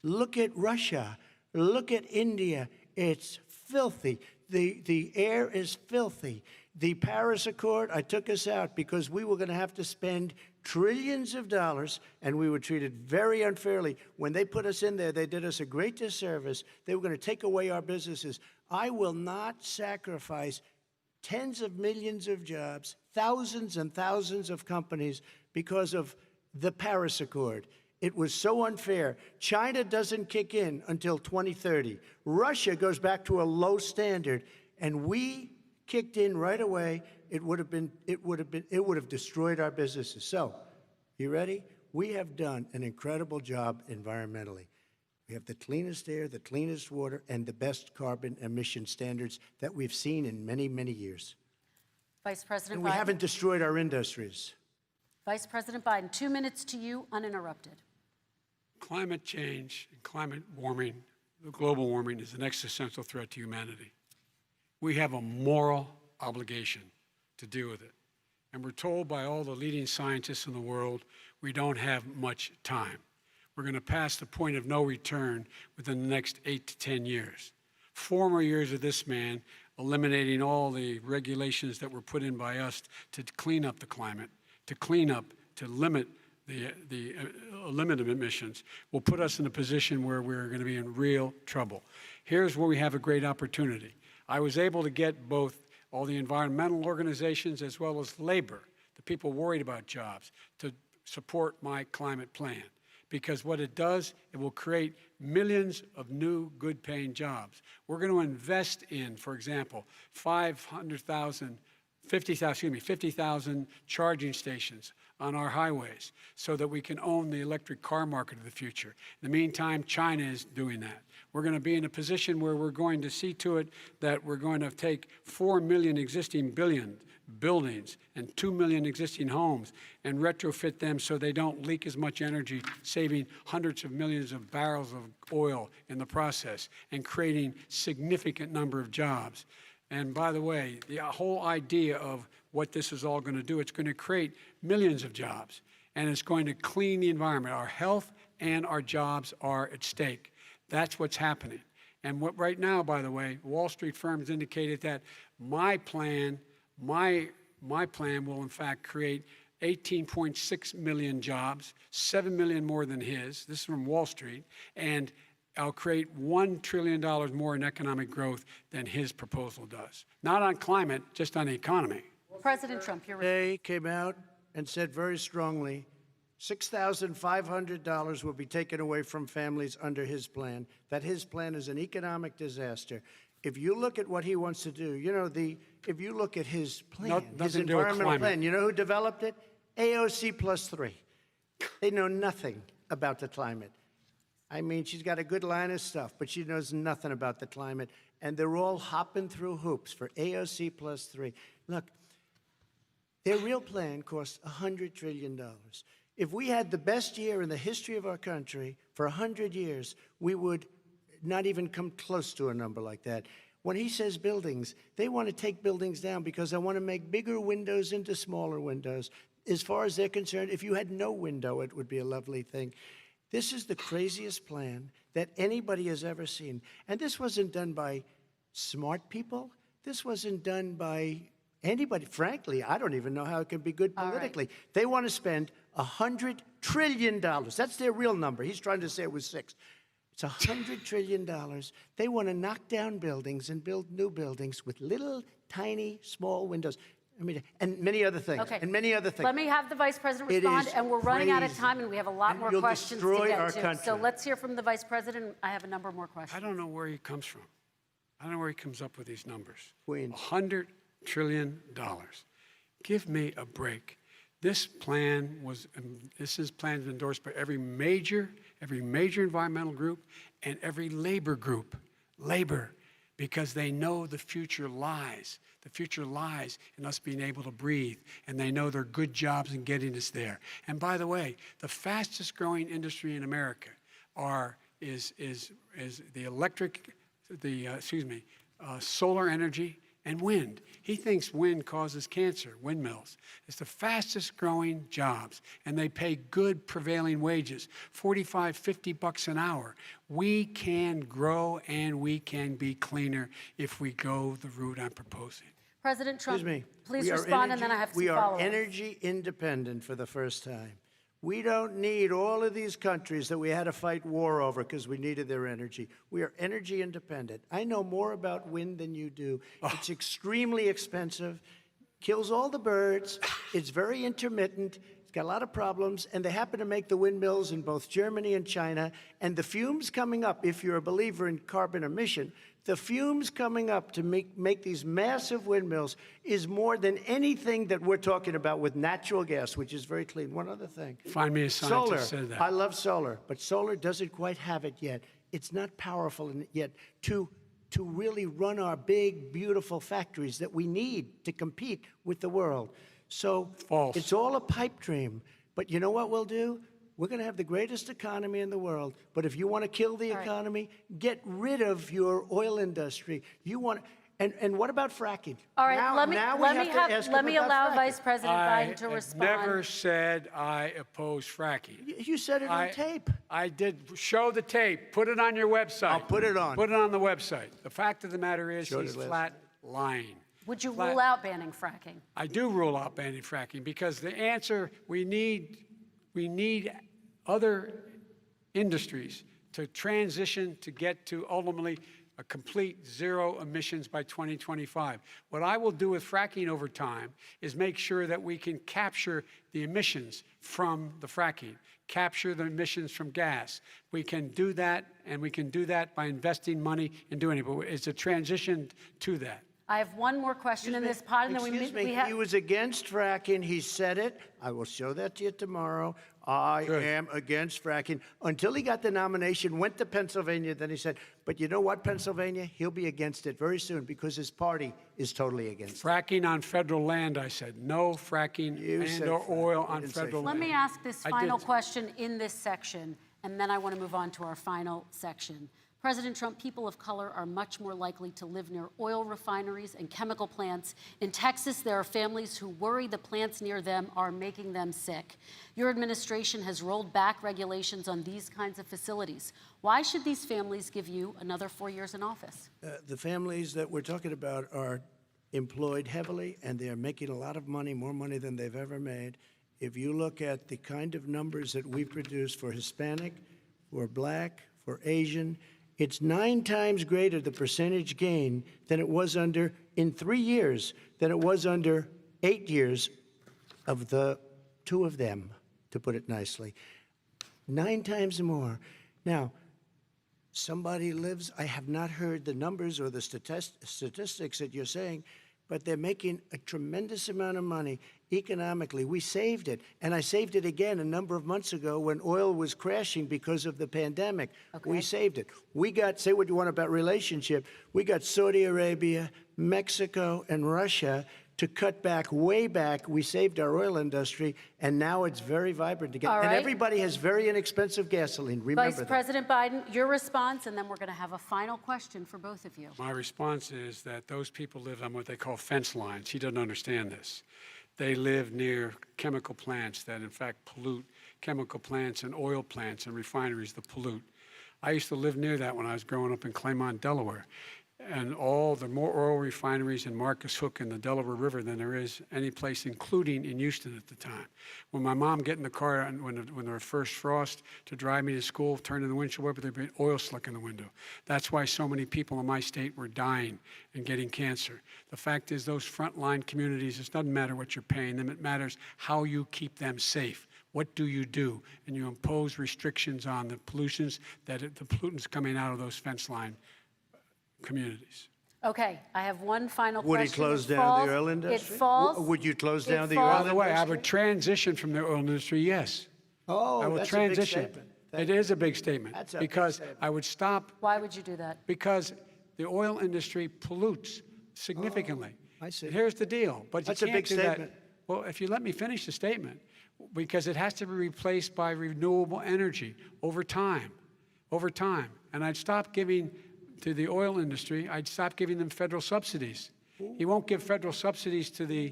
Look at Russia. Look at India. It's filthy. The air is filthy. The Paris Accord, I took us out because we were going to have to spend trillions of dollars, and we were treated very unfairly. When they put us in there, they did us a great disservice. They were going to take away our businesses. I will not sacrifice tens of millions of jobs, thousands and thousands of companies because of the Paris Accord. It was so unfair. China doesn't kick in until 2030. Russia goes back to a low standard, and we kicked in right away. It would have destroyed our businesses. So, you ready? We have done an incredible job environmentally. We have the cleanest air, the cleanest water, and the best carbon emission standards that we've seen in many, many years. Vice President And we Biden. haven't destroyed our industries. Vice President Biden, 2 minutes to you, uninterrupted. Climate change and climate warming, global warming, is an existential threat to humanity. We have a moral obligation to deal with it. And we're told by all the leading scientists in the world we don't have much time. We're going to pass the point of no return within the next 8 to 10 years. 4 more years of this man eliminating all the regulations that were put in by us to clean up the climate, to limit the limit of emissions, will put us in a position where we're going to be in real trouble. Here's where we have a great opportunity. I was able to get both all the environmental organizations as well as labor, the people worried about jobs, to support my climate plan. Because what it does, it will create millions of new, good-paying jobs. We're going to invest in, for example, 50,000 charging stations on our highways so that we can own the electric car market of the future. In the meantime, China is doing that. We're going to be in a position where we're going to see to it that we're going to take 4 million existing buildings and 2 million existing homes and retrofit them so they don't leak as much energy, saving hundreds of millions of barrels of oil in the process and creating significant number of jobs. And by the way, the whole idea of what this is all going to do, it's going to create millions of jobs, and it's going to clean the environment. Our health and our jobs are at stake. That's what's happening. And what right now, by the way, Wall Street firms indicated that my plan will in fact create 18.6 million jobs, 7 million more than his. This is from Wall Street. And I'll create $1 trillion more in economic growth than his proposal does. Not on climate, just on the economy. President Trump, you're They came out and said very strongly, $6,500 will be taken away from families under his plan, that his plan is an economic disaster. If you look at what he wants to do, if you look at his plan, his environmental plan, you know who developed it? AOC +3. They know nothing about the climate. I mean, she's got a good line of stuff, but she knows nothing about the climate. And they're all hopping through hoops for AOC +3. Look, their real plan costs $100 trillion. If we had the best year in the history of our country for 100 years, we would not even come close to a number like that. When he says buildings, they want to take buildings down because they want to make bigger windows into smaller windows. As far as they're concerned, if you had no window, it would be a lovely thing. This is the craziest plan that anybody has ever seen. And this wasn't done by smart people. This wasn't done by anybody. Frankly, I don't even know how it can be good politically. Right. They want to spend $100 trillion. That's their real number. He's trying to say it was 6. It's $100 trillion. They want to knock down buildings and build new buildings with little, tiny, small windows. I mean, and many other things. Okay. And many other things. Let me have the Vice President respond, and we're running out of time, and we have a lot more questions to get to. Country. So let's hear from the Vice President. I have a number more questions. I don't know where he comes from. I don't know where he comes up with these numbers. Queens. $100 trillion. Give me a break. This plan was, endorsed by every major environmental group and every labor group. Labor, because they know the future lies. The future lies in us being able to breathe, and they know there are good jobs in getting us there. And by the way, the fastest growing industry in America is solar energy and wind. He thinks wind causes cancer, windmills. It's the fastest growing jobs, and they pay good prevailing wages, 45, 50 bucks an hour. We can grow and we can be cleaner if we go the route I'm proposing. President Trump, Excuse me. please We are respond, and then I have some We are follow-ups. energy independent for the first time. We don't need all of these countries that we had to fight war over because we needed their energy. We are energy independent. I know more about wind than you do. It's extremely expensive, kills all the birds, it's very intermittent, it's got a lot of problems, and they happen to make the windmills in both Germany and China. And the fumes coming up, if you're a believer in carbon emission, the fumes coming up to make these massive windmills is more than anything that we're talking about with natural gas, which is very clean. One other thing. Find me a scientist who said that. I love solar, but solar doesn't quite have it yet. It's not powerful yet to really run our big, beautiful factories that we need to compete with the world. So False. It's all a pipe dream. But you know what we'll do? We're going to have the greatest economy in the world. But if you want to kill the economy, get rid of your oil industry. You want, and what about fracking? All right, now, let me let me allow Vice President Biden to I respond. never said I oppose fracking. You said it on tape. I did. Show the tape. Put it on your website. I'll put it on. Put it on the website. The fact of the matter is Showed he's it last flat lying. Would you rule out banning fracking? I do rule out banning fracking because the answer, we need other industries to transition to get to ultimately a complete zero emissions by 2025. What I will do with fracking over time is make sure that we can capture the emissions from the fracking, capture the emissions from gas. We can do that, and we can do that by investing money in doing it, but it's a transition to that. I have one more question in this pod, and then we have. He was against fracking. He said it. I will show that to you tomorrow. I am against fracking. Until he got the nomination, went to Pennsylvania, then he said, but you know what, Pennsylvania? He'll be against it very soon because his party is totally against it. Fracking on federal land, I said. No fracking and/or oil on federal land. Let me ask this final question in this section, and then I want to move on to our final section. President Trump, people of color are much more likely to live near oil refineries and chemical plants. In Texas, there are families who worry the plants near them are making them sick. Your administration has rolled back regulations on these kinds of facilities. Why should these families give you another 4 years in office? The families that we're talking about are employed heavily, and they're making a lot of money, more money than they've ever made. If you look at the kind of numbers that we produce for Hispanic, for Black, for Asian, it's 9 times greater, the percentage gain, than it was in 3 years, than it was under 8 years of the 2 of them, to put it nicely. 9 times more. Now, somebody lives, I have not heard the numbers or the statistics that you're saying, but they're making a tremendous amount of money economically. We saved it, and I saved it again a number of months ago when oil was crashing because of the pandemic. Okay. We saved it. We got, say what you want about relationship, we got Saudi Arabia, Mexico, and Russia to cut back, way back. We saved our oil industry, and now it's very vibrant again. Right. And everybody has very inexpensive gasoline. Remember Vice President Biden, your response, and then we're going to have a final question for both of you. My response is that those people live on what they call fence lines. He doesn't understand this. They live near chemical plants that, in fact, pollute, chemical plants and oil plants and refineries that pollute. I used to live near that when I was growing up in Claymont, Delaware. And all the more oil refineries in Marcus Hook and the Delaware River than there is any place, including in Houston at the time. When my mom get in the car and when there was first frost to drive me to school, turn in the windshield wiper, there'd be oil slick in the window. That's why so many people in my state were dying and getting cancer. The fact is, those frontline communities, it doesn't matter what you're paying them, it matters how you keep them safe. What do? And you impose restrictions on the pollutions, the pollutants coming out of those fence line communities. Okay, I have one final Would question. he close It down falls- the oil industry? It falls. Would you close it down the falls- oil By the way, I industry? would transition from the oil industry, yes. Oh, I will that's transition. a big statement. It is a big statement. That's a big because statement. I would stop Why would you do that? because the oil industry pollutes significantly. I see. And here's the deal. But That's you a can't big do statement. that. Well, if you let me finish the statement, because it has to be replaced by renewable energy over time. Over time. And I'd stop giving to the oil industry, I'd stop giving them federal subsidies. He won't give federal subsidies to the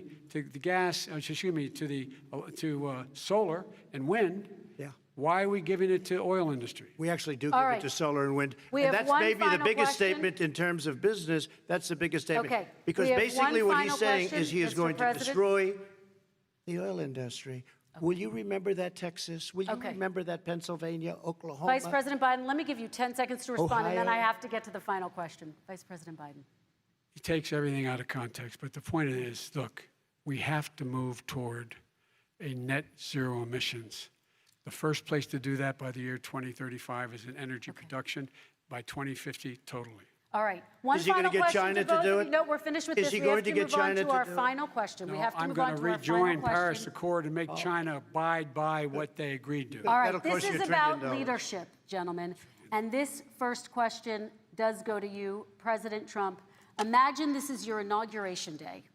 gas, excuse me, to solar and wind. Yeah. Why are we giving it to oil industry? We actually do All give right. it to solar and wind. We And have that's one maybe the final biggest question. statement in terms of business. That's the biggest statement. Okay. Because We have basically one what he's final saying question, is he is Mr. going to President. destroy the oil industry. Will you remember that, Texas? Will you Okay. remember that, Pennsylvania, Oklahoma? Vice President Biden, let me give you 10 seconds to respond, and then I Ohio. have to get to the final question. Vice President Biden. He takes everything out of context, but the point is, look, we have to move toward a net zero emissions. The first place to do that by the year 2035 is in energy production, by 2050 totally. All right. One Is he gonna final get question China to both do of you. it? No, we're finished with Is this. he We going have to to get move on China to to our do it? final question. We No, have to I'm move going on to to our rejoin final Paris question. Accord and make China abide by what they agreed to. All right, That'll this cost you is $1 about trillion. leadership, gentlemen. And this first question does go to you, President Trump. Imagine this is your inauguration day.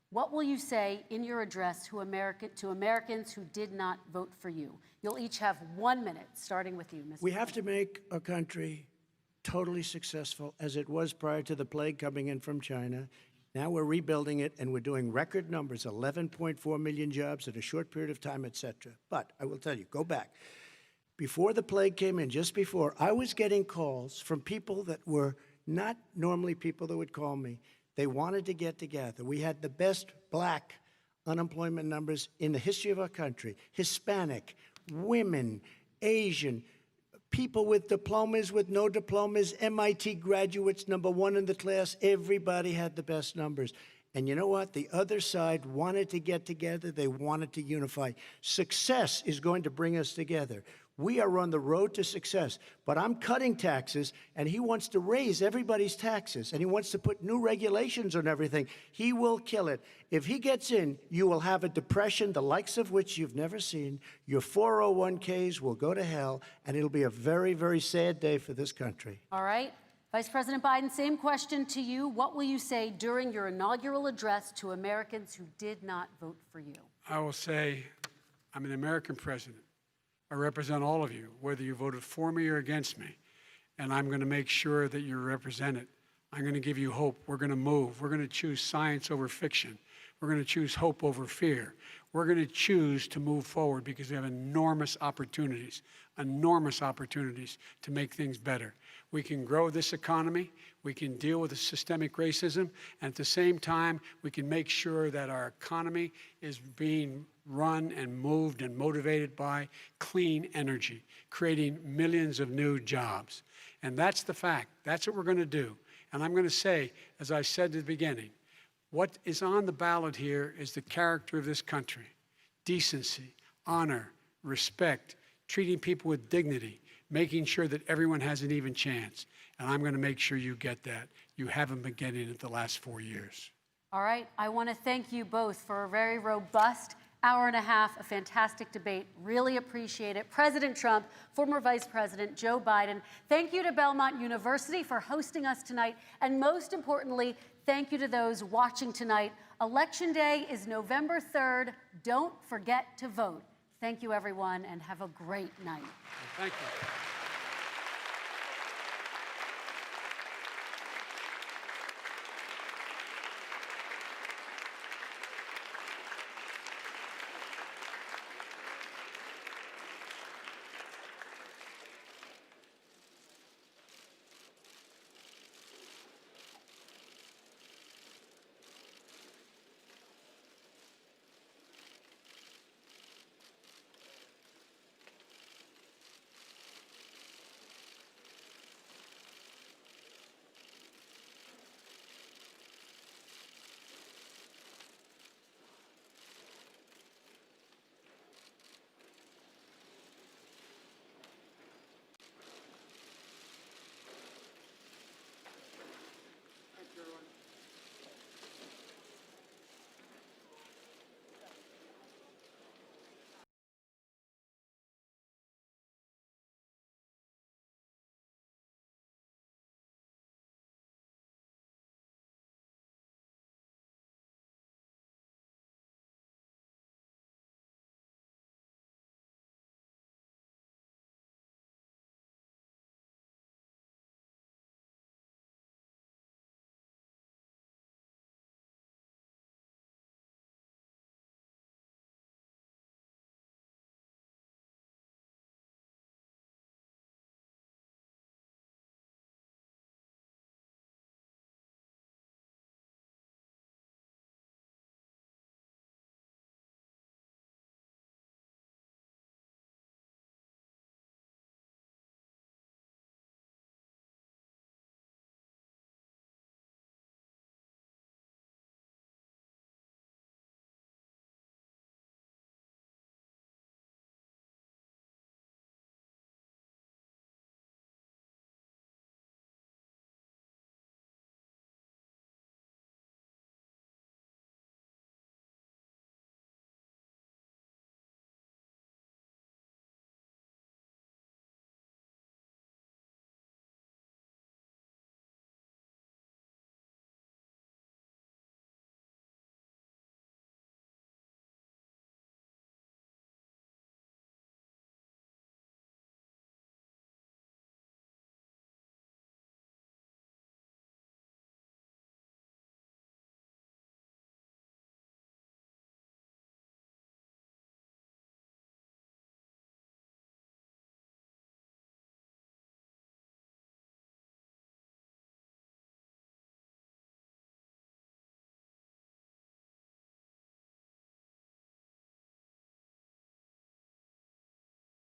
What will you say in your address to Americans who did not vote for you? You'll each have 1 minute, starting with you, Mr. We have to make our country totally successful as it was prior to the plague coming in from China. Now we're rebuilding it, and we're doing record numbers, 11.4 million jobs in a short period of time, et cetera. But I will tell you, go back. Before the plague came in, just before, I was getting calls from people that were not normally people that would call me. They wanted to get together. We had the best black unemployment numbers in the history of our country. Hispanic, women, Asian, people with diplomas, with no diplomas, MIT graduates, #1 in the class. Everybody had the best numbers. And you know what? The other side wanted to get together. They wanted to unify. Success is going to bring us together. We are on the road to success, but I'm cutting taxes, and he wants to raise everybody's taxes, and he wants to put new regulations on everything. He will kill it. If he gets in, you will have a depression, the likes of which you've never seen. Your 401ks will go to hell, and it'll be a very, very sad day for this country. All right. Vice President Biden, same question to you. What will you say during your inaugural address to Americans who did not vote for you? I will say, I'm an American president. I represent all of you, whether you voted for me or against me. And I'm going to make sure that you're represented. I'm going to give you hope. We're going to move. We're going to choose science over fiction. We're going to choose hope over fear. We're going to choose to move forward because we have enormous opportunities to make things better. We can grow this economy. We can deal with the systemic racism. And at the same time, we can make sure that our economy is being run and moved and motivated by clean energy, creating millions of new jobs. And that's the fact. That's what we're going to do. And I'm going to say, as I said at the beginning, what is on the ballot here is the character of this country. Decency, honor, respect, treating people with dignity, making sure that everyone has an even chance. And I'm going to make sure you get that. You haven't been getting it the last 4 years. All right. I want to thank you both for a very robust hour and a half, a fantastic debate. Really appreciate it. President Trump, former Vice President Joe Biden, thank you to Belmont University for hosting us tonight. And most importantly, thank you to those watching tonight. Election Day is November 3rd. Don't forget to vote. Thank you, everyone, and have a great night. Thank you.